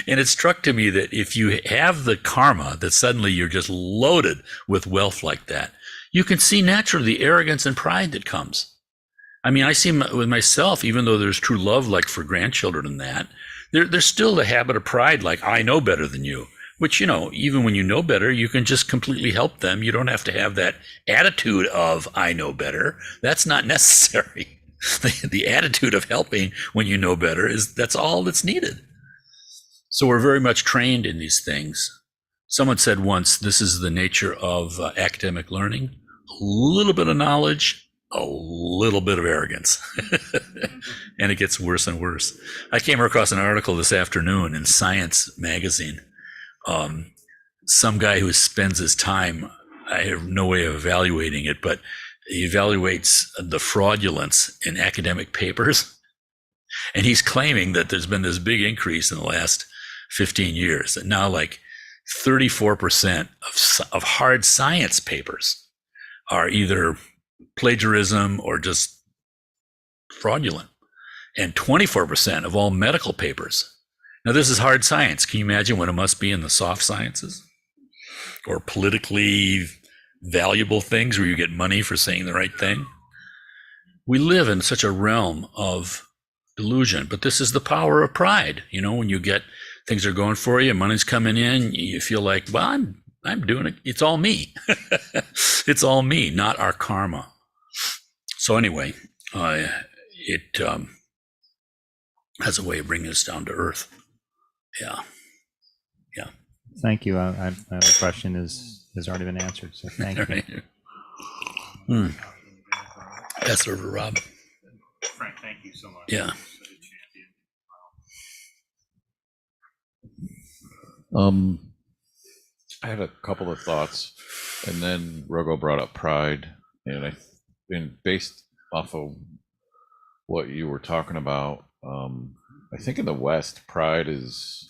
And it struck to me that if you have the karma that suddenly you're just loaded with wealth like that, you can see naturally the arrogance and pride that comes. I mean, I see with myself, even though there's true love, like for grandchildren and that, there's still the habit of pride, like I know better than you, which, even when you know better, you can just completely help them. You don't have to have that attitude of I know better. That's not necessary. The attitude of helping when you know better that's all that's needed. So we're very much trained in these things. Someone said once, this is the nature of academic learning, a little bit of knowledge, a little bit of arrogance. And it gets worse and worse. I came across an article this afternoon in Science magazine. Some guy who spends his time, I have no way of evaluating it, but he evaluates the fraudulence in academic papers. And he's claiming that there's been this big increase in the last 15 years. And now like 34% of hard science papers are either plagiarism or just fraudulent. And 24% of all medical papers. Now, this is hard science. Can you imagine what it must be in the soft sciences? Or politically valuable things where you get money for saying the right thing? We live in such a realm of delusion, but this is the power of pride. When you get things are going for you, money's coming in, you feel like, well, I'm doing it. It's all me. It's all me, not our karma. So anyway, it has a way of bringing us down to earth. Yeah. Thank you. My other question has already been answered, so thank you. Pass it over to Rob. Frank, thank you so much. Yeah. Such a champion. I had a couple of thoughts, and then Rogo brought up pride, and based off of what you were talking about, I think in the West, pride is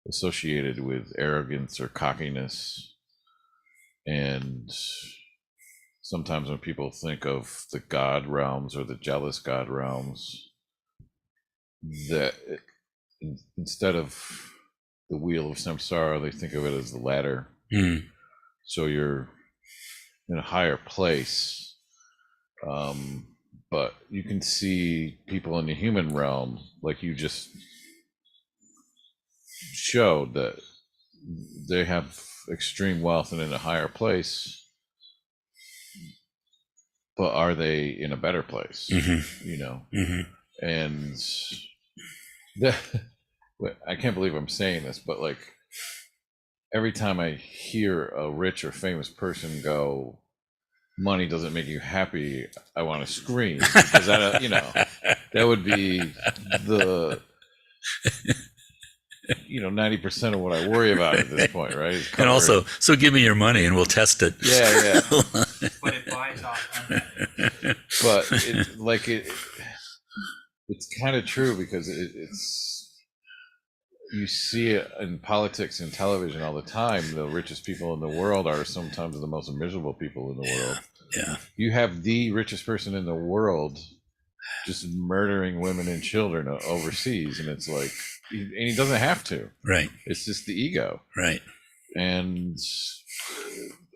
associated with arrogance or cockiness, and sometimes when people think of the God realms or the jealous God realms, that instead of the wheel of samsara, they think of it as the ladder. So you're in a higher place, but you can see people in the human realm, like you just showed, that they have extreme wealth and in a higher place, but are they in a better place? And that, I can't believe I'm saying this, but like every time I hear a rich or famous person go, money doesn't make you happy, I want to scream. Because that, that would be the 90% of what I worry about at this point, right? Is And also, covering- so give me your money and we'll test it. yeah. But it buys off. But it's kind of true because it's you see it in politics and television all the time. The richest people in the world are sometimes the most miserable people in the world. Yeah. You have the richest person in the world just murdering women and children overseas, and it's like, and he doesn't have to. Right. It's just the ego. Right. And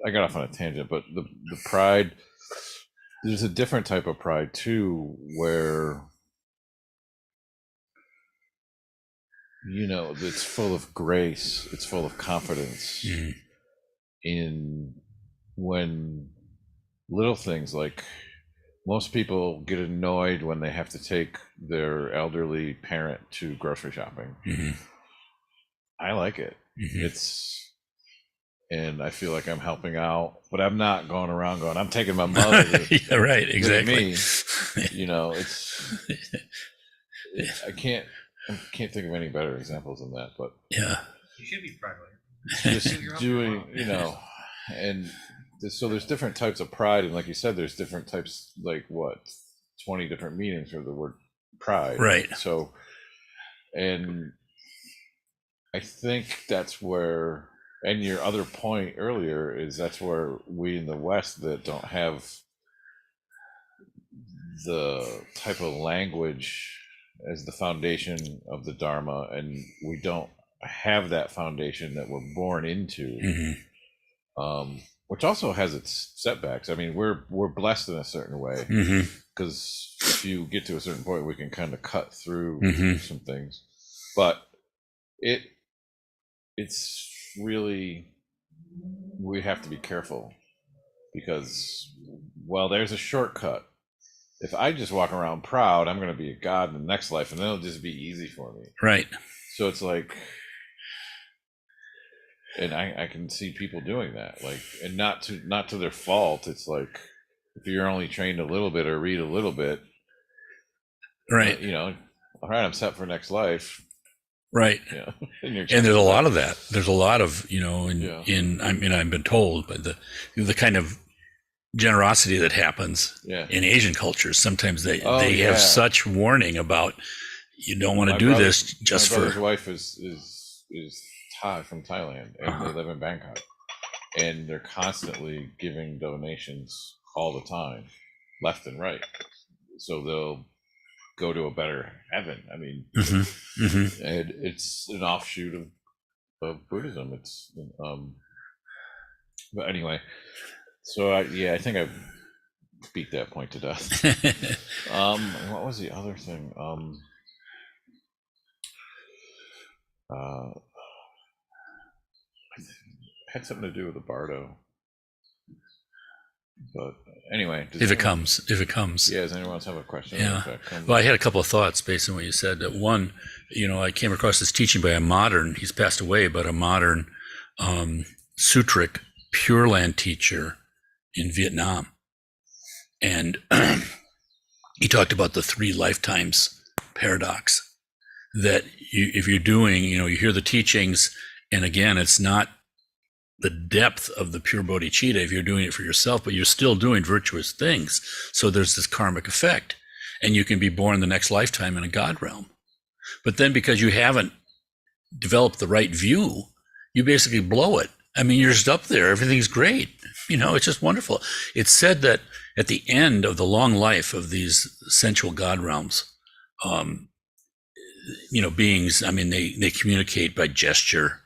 I got off on a tangent, but the pride, there's a different type of pride too, where it's full of grace, it's full of confidence in when little things, like most people get annoyed when they have to take their elderly parent to grocery shopping. I like it. And I feel like I'm helping out, but I'm not going around going, I'm taking my mother to Yeah, right. Exactly. me. I can't think of any better examples than that, but Yeah. You should be proud of it. just doing, and so there's different types of pride, and like you said, there's different types, like 20 different meanings for the word pride. Right. So, and I think that's where, and your other point earlier is that's where we in the West that don't have the type of language as the foundation of the Dharma, and we don't have that foundation that we're born into, which also has its setbacks. I mean, we're blessed in a certain way, because if you get to a certain point, we can kind of cut through some things, but it's really, we have to be careful, because there's a shortcut. If I just walk around proud, I'm going to be a god in the next life, and then it'll just be easy for me. Right. So it's like, and I can see people doing that, like, and not to their fault. It's like, if you're only trained a little bit or read a little bit, right? All right, I'm set for next life. Right. And there's a lot of that. There's a lot of, I've been told, but the kind of generosity that happens in Asian cultures, sometimes they have such warning about, you don't want to do this just my for. My brother's wife is Thai, from Thailand, and they live in Bangkok, and they're constantly giving donations all the time, left and right. So they'll go to a better heaven. I mean, and it's an offshoot of Buddhism. It's but anyway, so I think I beat that point to death. What was the other thing? Had something to do with the Bardo. But anyway, if it comes. Yeah, does anyone else have a question? Yeah. Well, I had a couple of thoughts based on what you said. One, I came across this teaching by a modern, he's passed away, but a modern Sutric Pure Land teacher in Vietnam. And he talked about the 3 lifetimes paradox, that if you're doing, you hear the teachings, and again, it's not the depth of the pure bodhicitta if you're doing it for yourself, but you're still doing virtuous things. So there's this karmic effect, and you can be born the next lifetime in a God realm. But then because you haven't developed the right view, you basically blow it. I mean, you're just up there. Everything's great. It's just wonderful. It's said that at the end of the long life of these sensual God realms, beings, I mean, they communicate by gesture,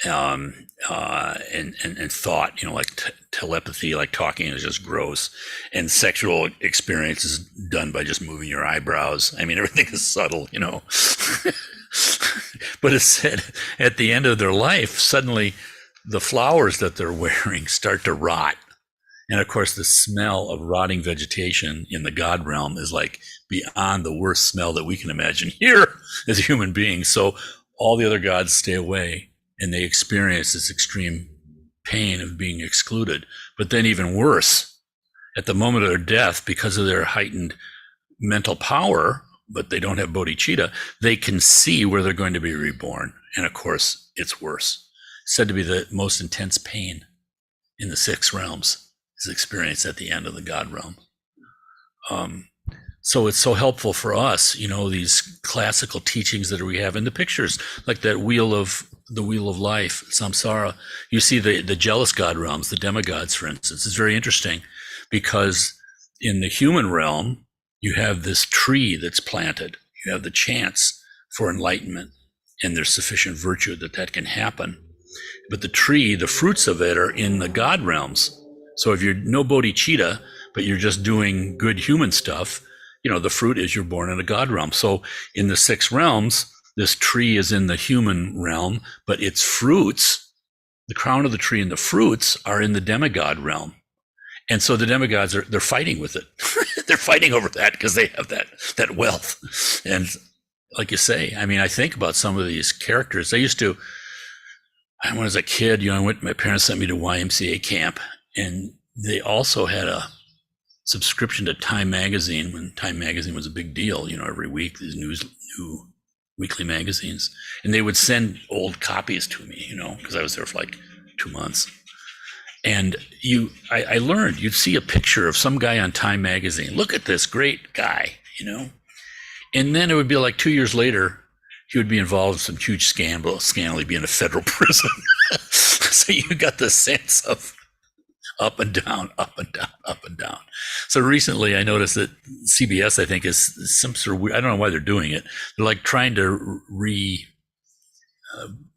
and thought, like telepathy, like talking is just gross, and sexual experience is done by just moving your eyebrows. I mean, everything is subtle, But it's said at the end of their life, suddenly the flowers that they're wearing start to rot. And of course, the smell of rotting vegetation in the God realm is like beyond the worst smell that we can imagine here as human beings. So all the other gods stay away, and they experience this extreme pain of being excluded. But then even worse, at the moment of their death, because of their heightened mental power, but they don't have bodhicitta, they can see where they're going to be reborn. And of course, it's worse. It's said to be the most intense pain in the 6 realms is experienced at the end of the God realm. So it's so helpful for us, these classical teachings that we have in the pictures, like that wheel of life, samsara. You see the jealous God realms, the demigods, for instance. It's very interesting because in the human realm, you have this tree that's planted. You have the chance for enlightenment, and there's sufficient virtue that can happen. But the tree, the fruits of it are in the God realms. So if you're no bodhicitta, but you're just doing good human stuff, the fruit is you're born in a God realm. So in the 6 realms, this tree is in the human realm, but its fruits, the crown of the tree and the fruits are in the demigod realm. And so the demigods they're fighting with it. They're fighting over that because they have that wealth. And like you say, I think about some of these characters. When I was a kid, my parents sent me to YMCA camp, and they also had a subscription to Time Magazine when Time Magazine was a big deal, every week, these new weekly magazines. And they would send old copies to me, because I was there for like 2 months. And I learned, you'd see a picture of some guy on Time Magazine. Look at this great guy, And then it would be like 2 years later, he would be involved in some huge scandal. He'd be in a federal prison. So you got the sense of up and down, up and down, up and down. So recently I noticed that CBS, I think, is some sort of weird, I don't know why they're doing it. They're like trying to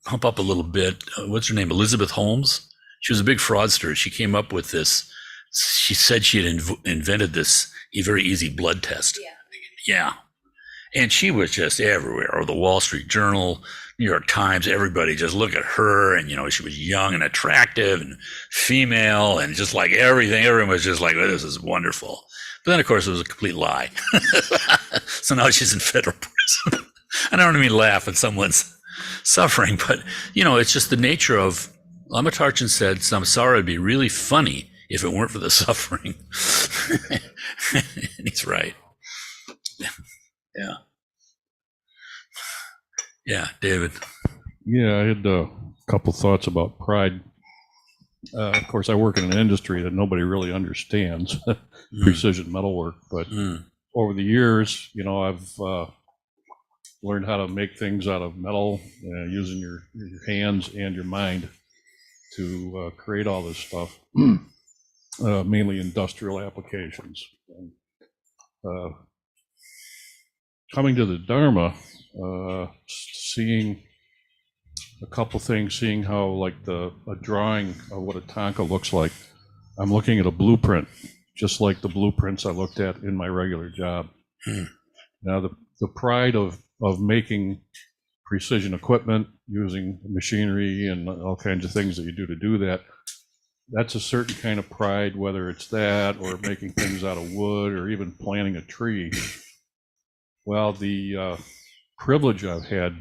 pump up a little bit. What's her name? Elizabeth Holmes. She was a big fraudster. She came up with this. She said she had invented this very easy blood test. Yeah. And she was just everywhere, or the Wall Street Journal, New York Times, everybody just look at her. And, she was young and attractive and female and just like everything. Everyone was just like, oh, this is wonderful. But then, of course, it was a complete lie. So now she's in federal prison. I don't mean laugh when someone's suffering, but, it's just the nature of, Lama Tarchin said, samsara would be really funny if it weren't for the suffering. And he's right. Yeah. Yeah, David. Yeah, I had a couple thoughts about pride. Of course, I work in an industry that nobody really understands, precision metalwork. But over the years, I've learned how to make things out of metal using your hands and your mind to create all this stuff, mainly industrial applications. And, coming to the Dharma, seeing a couple things, seeing how like a drawing of what a tanka looks like. I'm looking at a blueprint, just like the blueprints I looked at in my regular job. Now the pride of making precision equipment, using machinery and all kinds of things that you do to do that, that's a certain kind of pride, whether it's that or making things out of wood or even planting a tree. Well, the privilege I've had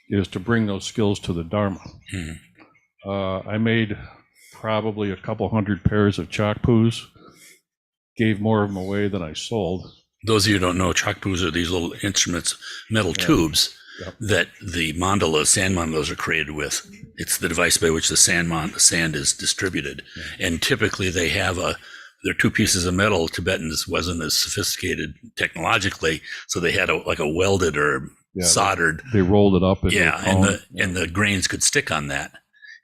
is to bring those skills to the Dharma. I made probably a couple hundred pairs of chakpus, gave more of them away than I sold. Those of you who don't know, chakpus are these little instruments, metal tubes that the sand mandalas are created with. It's the device by which the sand is distributed. And typically they have they're 2 pieces of metal. Tibetans wasn't as sophisticated technologically, so they had a welded or soldered. They rolled it up. And the grains could stick on that.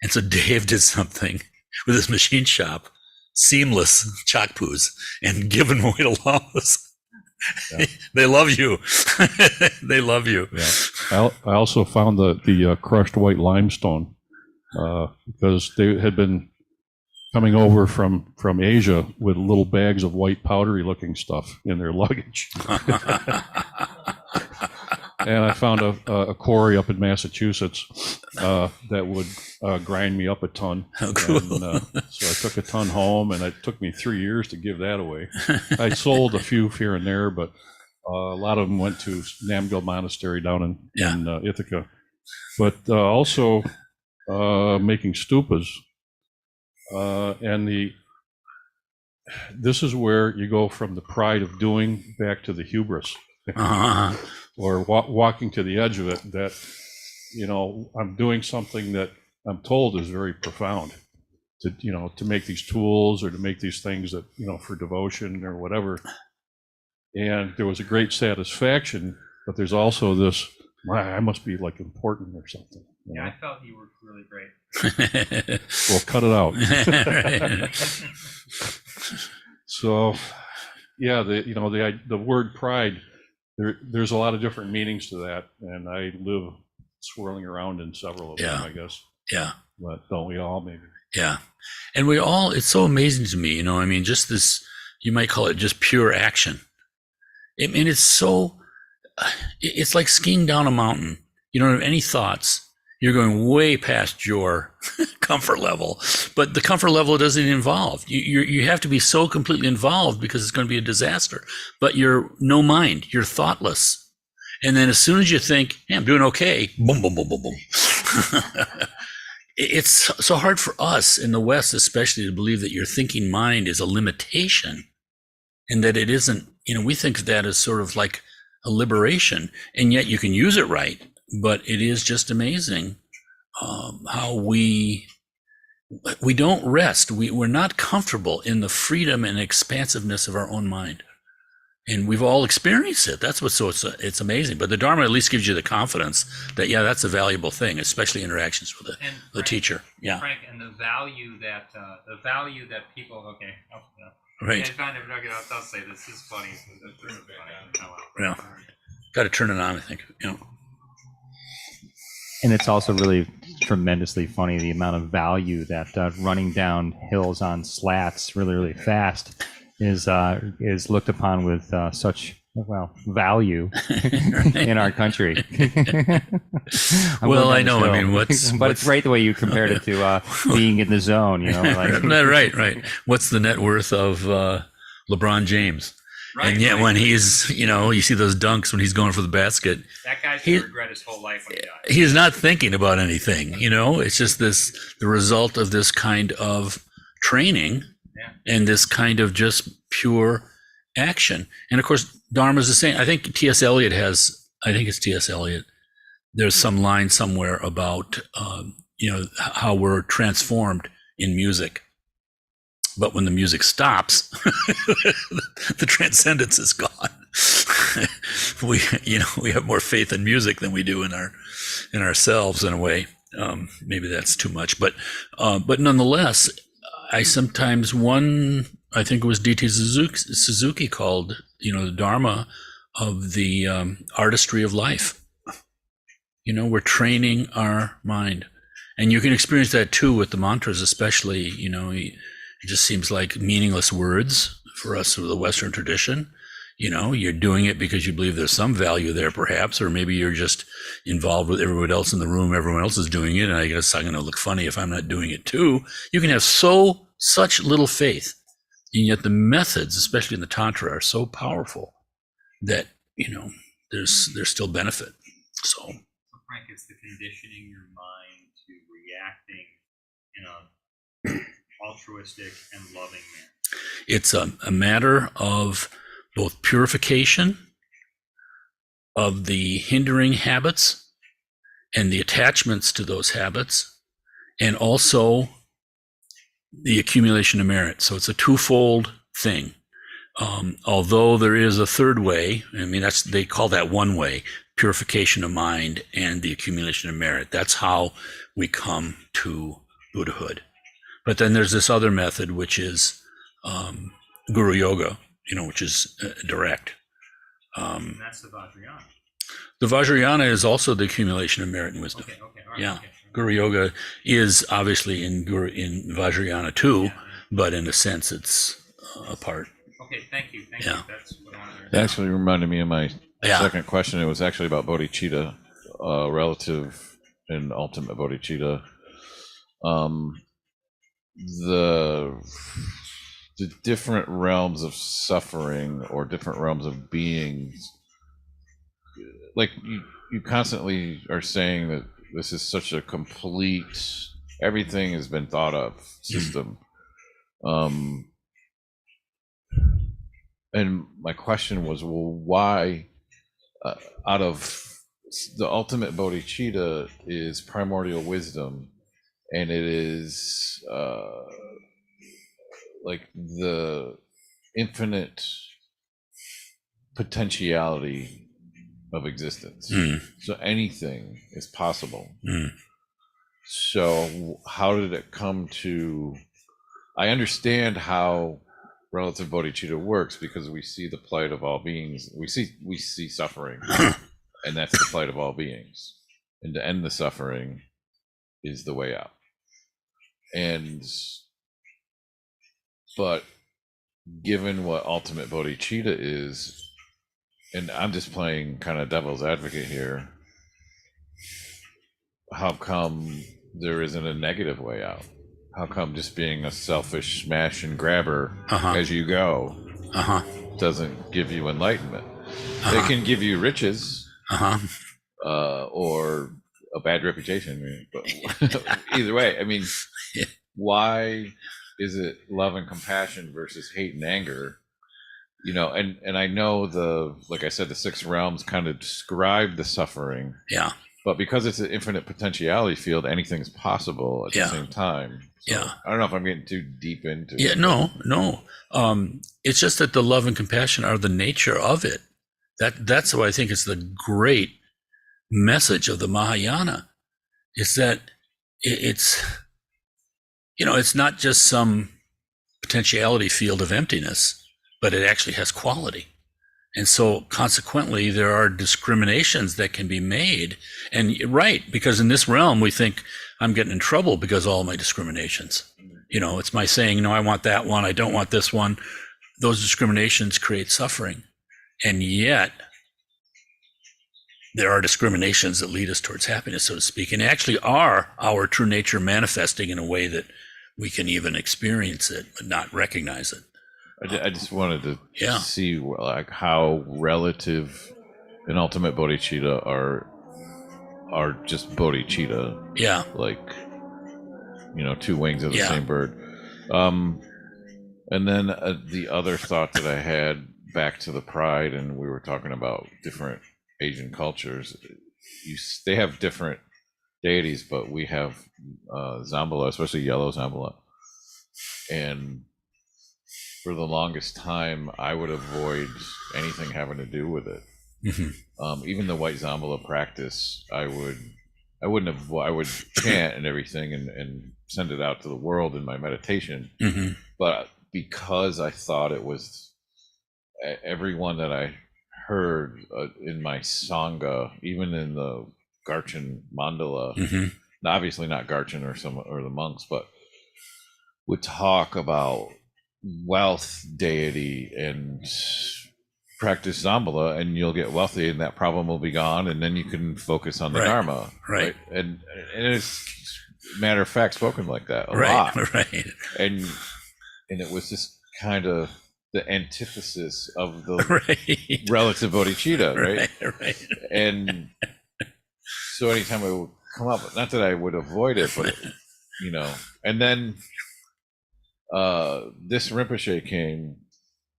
And so Dave did something with his machine shop, seamless chakpus, and given away to lamas. They love you. They love you. I also found the crushed white limestone because they had been coming over from Asia with little bags of white powdery looking stuff in their luggage. And I found a quarry up in Massachusetts that would grind me up a ton. Oh, cool. And, so I took a ton home, and it took me 3 years to give that away. I sold a few here and there, but a lot of them went to Namgyal Monastery down in Ithaca. But also making stupas. And this is where you go from the pride of doing back to the hubris, Uh-huh. or walking to the edge of it, that, you know, I'm doing something that I'm told is very profound, to, you know, to make these tools or to make these things that, you know, for devotion or whatever. And there was a great satisfaction, but there's also this, I must be like important or something. You Yeah, know? I felt you were really great. Well, cut it out. Right. So, yeah, the word pride, there's a lot of different meanings to that, and I live swirling around in several of them, Yeah. I guess. Yeah. But don't we all, maybe? Yeah. And we all, it's so amazing to me, you know, I mean, just this, you might call it just pure action. I mean, it's so, it's like skiing down a mountain. You don't have any thoughts. You're going way past your comfort level, but the comfort level doesn't involve. You have to be so completely involved because it's going to be a disaster, but you're no mind. You're thoughtless. And then as soon as you think, hey, I'm doing okay, boom, boom, boom, boom, boom. It's so hard for us in the West, especially, to believe that your thinking mind is a limitation and that it isn't, you know, we think of that as sort of like a liberation, and yet you can use it right. But it is just amazing how we don't rest. We're not comfortable in the freedom and expansiveness of our own mind. And we've all experienced it. That's what's it's amazing. But the Dharma at least gives you the confidence that, yeah, that's a valuable thing, especially interactions with And the Frank- teacher. Yeah, Frank, and the value that people. Okay. Oh, yeah. right. Yeah, kind of, I'll say this is funny. This is funny. Oh, Yeah. Got to turn it on, I think. Yeah. And it's also really tremendously funny, the amount of value that running down hills on slats really, really fast is looked upon with such, well, value in our country. Well, I know. I mean, but it's great the way you compared it to being in the zone. You know, like, right. What's the net worth of LeBron James? Right, and yet right. when he's, you know, you see those dunks when he's going for the basket, That guy's He- gonna regret his whole life when he dies. he's not thinking about anything, you know. It's just the result of this kind of training and this kind of just pure action. And of course, Dharma's the same. I think T.S. Eliot there's some line somewhere about, you know, how we're transformed in music. But when the music stops, the transcendence is gone. We have more faith in music than we do in ourselves, in a way. Maybe that's too much, but nonetheless, I sometimes I think it was D.T. Suzuki called, you know, the Dharma of the artistry of life. You know, we're training our mind, and you can experience that too with the mantras, especially. You know, it just seems like meaningless words for us of the Western tradition. You know, you're doing it because you believe there's some value there, perhaps, or maybe you're just involved with everyone else in the room. Everyone else is doing it, and I guess I'm going to look funny if I'm not doing it too. You can have such little faith, and yet the methods, especially in the Tantra, are so powerful that, you know, there's still benefit. So, Frank, it's the conditioning your mind to reacting in a altruistic and loving manner. it's a matter of both purification of the hindering habits and the attachments to those habits, and also the accumulation of merit. So it's a twofold thing. Although there is a third way, I mean, they call that one way, purification of mind and the accumulation of merit. That's how we come to Buddhahood. But then there's this other method, which is Guru Yoga, you know, which is direct. And that's the Vajrayana. The Vajrayana is also the accumulation of merit and wisdom. Okay, all right. Yeah. Okay. Guru Yoga is obviously in Vajrayana too, but in a sense it's apart. Okay, thank you. Thank Yeah. you. That's what I wanted It to actually reminded me of my Yeah. second question. It was actually about bodhicitta, relative and ultimate bodhicitta. The different realms of suffering or different realms of beings, like you constantly are saying that this is such a complete, everything has been thought of system. and my question was, well, why, out of the ultimate bodhicitta is primordial wisdom, and it is like the infinite potentiality of existence. So anything is possible. So how did it come to, I understand how relative bodhicitta works because we see the plight of all beings. We see suffering, and that's the plight of all beings. And to end the suffering is the way out. But given what ultimate bodhicitta is, and I'm just playing kind of devil's advocate here, how come there isn't a negative way out? How come just being a selfish smash and grabber as you go doesn't give you enlightenment? It can give you riches or a bad reputation. But either way, I mean, why is it love and compassion versus hate and anger? You know, and I know like I said, the six realms kind of describe the suffering. Yeah. But because it's an infinite potentiality field, anything's possible at the same time. So I don't know if I'm getting too deep into it. No. It's just that the love and compassion are the nature of it. That's why I think it's the great message of the Mahayana, is that it's, you know, it's not just some potentiality field of emptiness, but it actually has quality. And so consequently, there are discriminations that can be made. And right, because in this realm, we think I'm getting in trouble because of all my discriminations. You know, it's my saying, no, I want that one, I don't want this one. Those discriminations create suffering. And yet, there are discriminations that lead us towards happiness, so to speak, and actually are our true nature manifesting in a way that we can even experience it, but not recognize it. I just wanted to see like how relative and ultimate bodhicitta are just bodhicitta. Yeah. Like, you know, two wings of the same bird. And then the other thought that I had back to the pride, and we were talking about different Asian cultures. They have different deities, but we have Zambala, especially yellow Zambala. And for the longest time, I would avoid anything having to do with it. Even the white Zambala practice, I would chant and everything and send it out to the world in my meditation. But because I thought it was everyone that I heard in my Sangha, even in the Garchen mandala, obviously not Garchen or the monks, but would talk about wealth deity and practice Zambala and you'll get wealthy and that problem will be gone and then you can focus on the Dharma. Right. And it's matter of fact spoken like that a lot. Right. And it was just kind of the antithesis of the relative bodhicitta, right? And so anytime it would come up, not that I would avoid it, but you know, and then this Rinpoche came,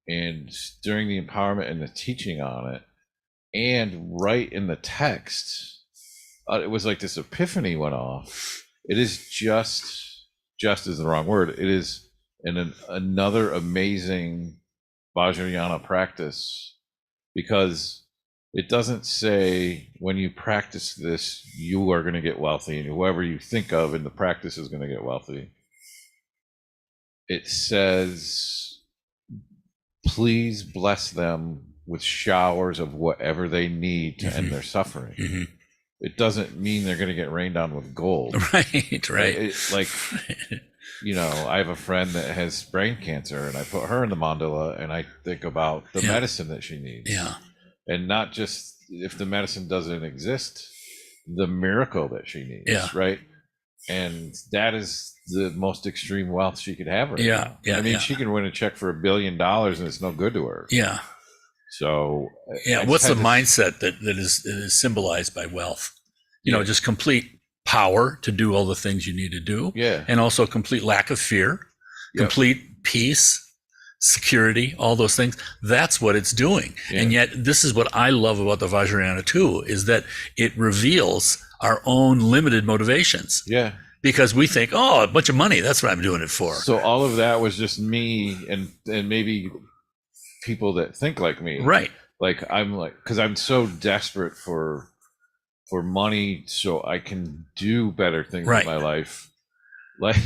and during the empowerment and the teaching on it, and right in the text, it was like this epiphany went off. It is just is the wrong word. It is another amazing Vajrayana practice, because it doesn't say when you practice this, you are going to get wealthy, and whoever you think of in the practice is going to get wealthy. It says, please bless them with showers of whatever they need to end their suffering. It doesn't mean they're going to get rained on with gold. Right. Like, you know, I have a friend that has brain cancer, and I put her in the mandala, and I think about the medicine that she needs. And not just if the medicine doesn't exist, the miracle that she needs. Right. And that is the most extreme wealth she could have right now. I mean, she can win a check for $1 billion and it's no good to her. So what's the mindset that is symbolized by wealth? You know, just complete power to do all the things you need to do. And also complete lack of fear, complete peace, security, all those things. That's what it's doing. Yeah. And yet this is what I love about the Vajrayana too, is that it reveals our own limited motivations. Yeah. Because we think, oh, a bunch of money, that's what I'm doing it for. So all of that was just me and maybe people that think like me. Right. Like I'm like, because I'm so desperate for money so I can do better things Right. in my life. Like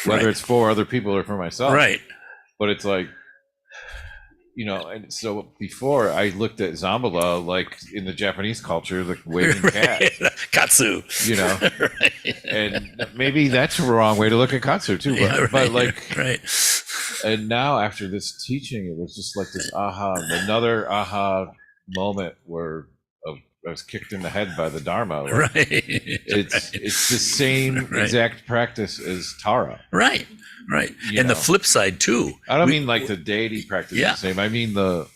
whether Right. it's for other people or for myself. Right. But it's like, you know, and so before I looked at Zambala like in the Japanese culture, the waving cat, Katsu. you know, Right. and maybe that's the wrong way to look at Katsu too. But, Yeah, right, but like, right. and now after this teaching, it was just like this another aha moment where I was kicked in the head by the Dharma. Like, Right. it's the same Right. exact practice as Tara. Right. Right. You And the know. flip side too. I don't mean like the deity practice Yeah. is the same. I mean the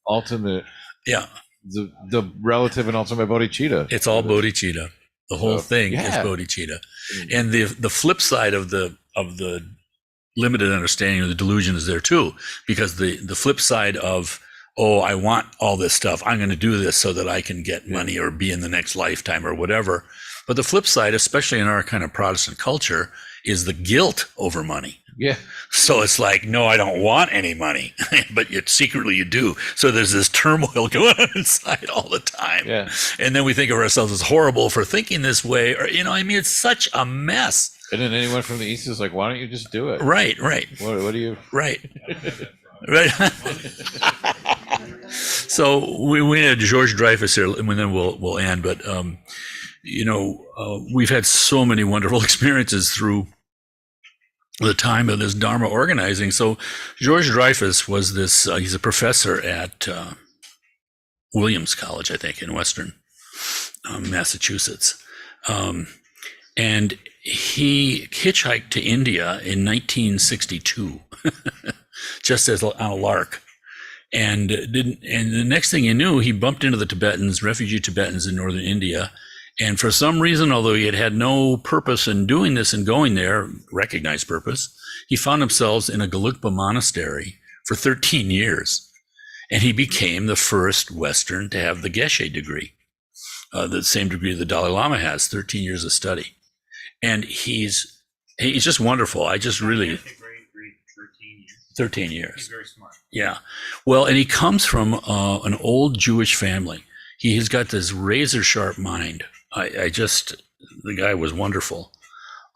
ultimate, Yeah. the relative and ultimate bodhicitta. It's all bodhicitta. The whole So, thing is yeah. bodhicitta. And the flip side of the limited understanding of the delusion is there too, because the flip side of, oh, I want all this stuff, I'm going to do this so that I can get money or be in the next lifetime or whatever. But the flip side, especially in our kind of Protestant culture, is the guilt over money. Yeah. So it's like, no, I don't want any money, but yet secretly you do. So there's this turmoil going on inside all the time. Yeah. And then we think of ourselves as horrible for thinking this way, or, you know, I mean, it's such a mess. And then anyone from the East is like, why don't you just do it? Right, right, What do you? right, right. So we had George Dreyfus here, and then we'll end. But you know, we've had so many wonderful experiences through the time of this Dharma organizing. So George Dreyfus was this, he's a professor at Williams College, I think, in Western Massachusetts. And he hitchhiked to India in 1962, just as on a lark. And the next thing you knew, he bumped into the Tibetans, refugee Tibetans in northern India. And for some reason, although he had no purpose in doing this and going there, recognized purpose, he found himself in a Gelugpa monastery for 13 years. And he became the first Western to have the Geshe degree, the same degree the Dalai Lama has, 13 years of study. And he's just wonderful. I just really, 13 years. He's very smart. Yeah. Well, and he comes from an old Jewish family. He has got this razor sharp mind. The guy was wonderful.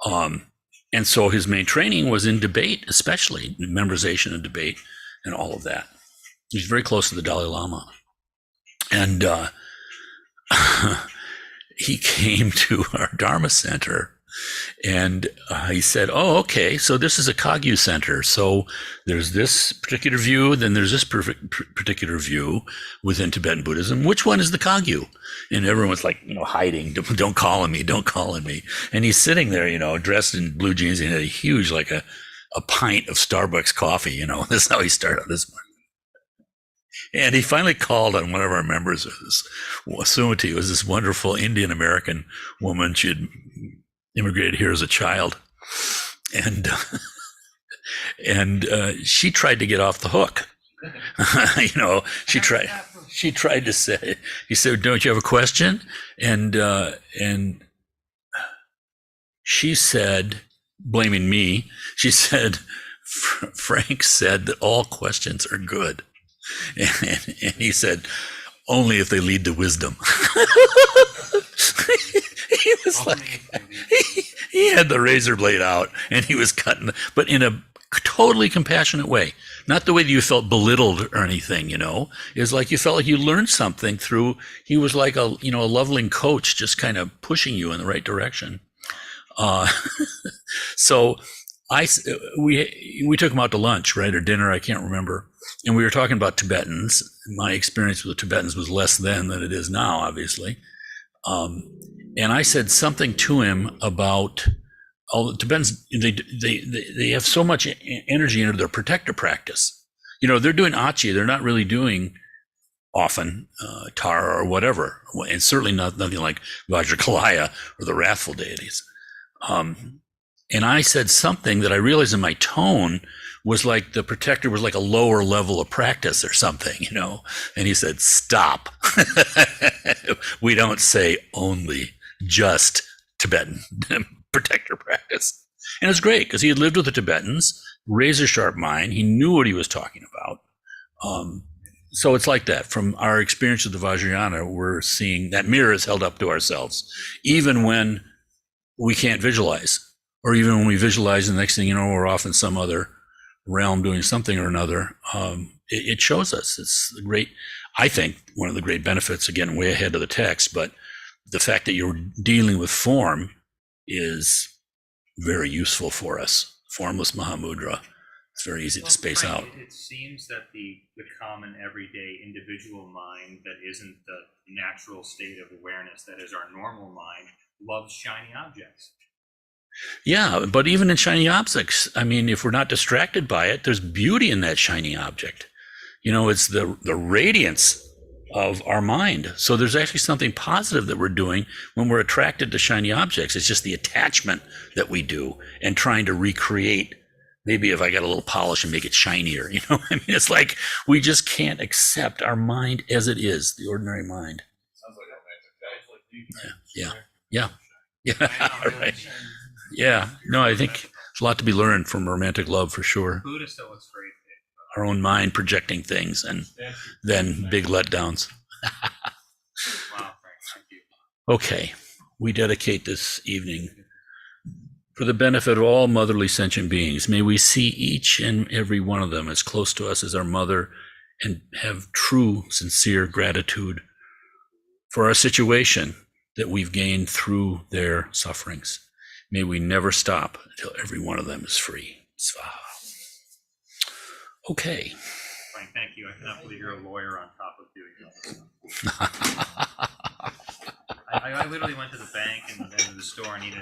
And so his main training was in debate, especially memorization and debate and all of that. He's very close to the Dalai Lama. And he came to our Dharma Center. And he said, oh, okay, so this is a Kagyu center. So there's this particular view, then there's this particular view within Tibetan Buddhism. Which one is the Kagyu? And everyone's like, you know, hiding, don't call on me, don't call on me. And he's sitting there, you know, dressed in blue jeans and had a huge, like a pint of Starbucks coffee, you know. That's how he started this morning. And he finally called on one of our members of this. Sumati was this wonderful Indian American woman. She had immigrated here as a child, and she tried to get off the hook. You know, she tried to say, he said, don't you have a question? And she said, blaming me, she said, Frank said that all questions are good. And he said, only if they lead to wisdom. He was like, he had the razor blade out and he was cutting, but in a totally compassionate way. Not the way that you felt belittled or anything, you know. It was like you felt like you learned something through, he was like a loving coach, just kind of pushing you in the right direction. So we took him out to lunch, right, or dinner, I can't remember. And we were talking about Tibetans. My experience with the Tibetans was less then than it is now, obviously. And I said something to him about all the Tibetans. They have so much energy into their protector practice. You know, they're doing achi. They're not really doing often Tara or whatever, and certainly nothing like Vajrakalaya or the wrathful deities. And I said something that I realized in my tone was like the protector was like a lower level of practice or something, you know? And he said, stop. We don't say only just Tibetan protector practice. And it's great because he had lived with the Tibetans, razor sharp mind. He knew what he was talking about. So it's like that. From our experience with the Vajrayana, we're seeing that mirror is held up to ourselves, even when we can't visualize, or even when we visualize, the next thing you know, we're off in some other realm doing something or another. It shows us. It's the great, I think, one of the great benefits, again, way ahead of the text, but the fact that you're dealing with form is very useful for us. Formless Mahamudra. It's very easy to space out. It seems that the common everyday individual mind that isn't the natural state of awareness that is our normal mind loves shiny objects. Yeah, but even in shiny objects, I mean, if we're not distracted by it, there's beauty in that shiny object. You know, it's the radiance of our mind. So there's actually something positive that we're doing when we're attracted to shiny objects. It's just the attachment that we do and trying to recreate. Maybe if I got a little polish and make it shinier, you know, I mean, it's like we just can't accept our mind as it is, the ordinary mind. Yeah. Right. Yeah. No, I think there's a lot to be learned from romantic love for sure. Buddhist illustrate Our own mind projecting things and then big letdowns. Wow, Frank, thank you. Okay. We dedicate this evening for the benefit of all motherly sentient beings. May we see each and every one of them as close to us as our mother and have true, sincere gratitude for our situation that we've gained through their sufferings. May we never stop until every one of them is free. Svaha. Okay. Frank, thank you. I cannot believe you're a lawyer on top of doing this. I literally went to the bank and then to the store and needed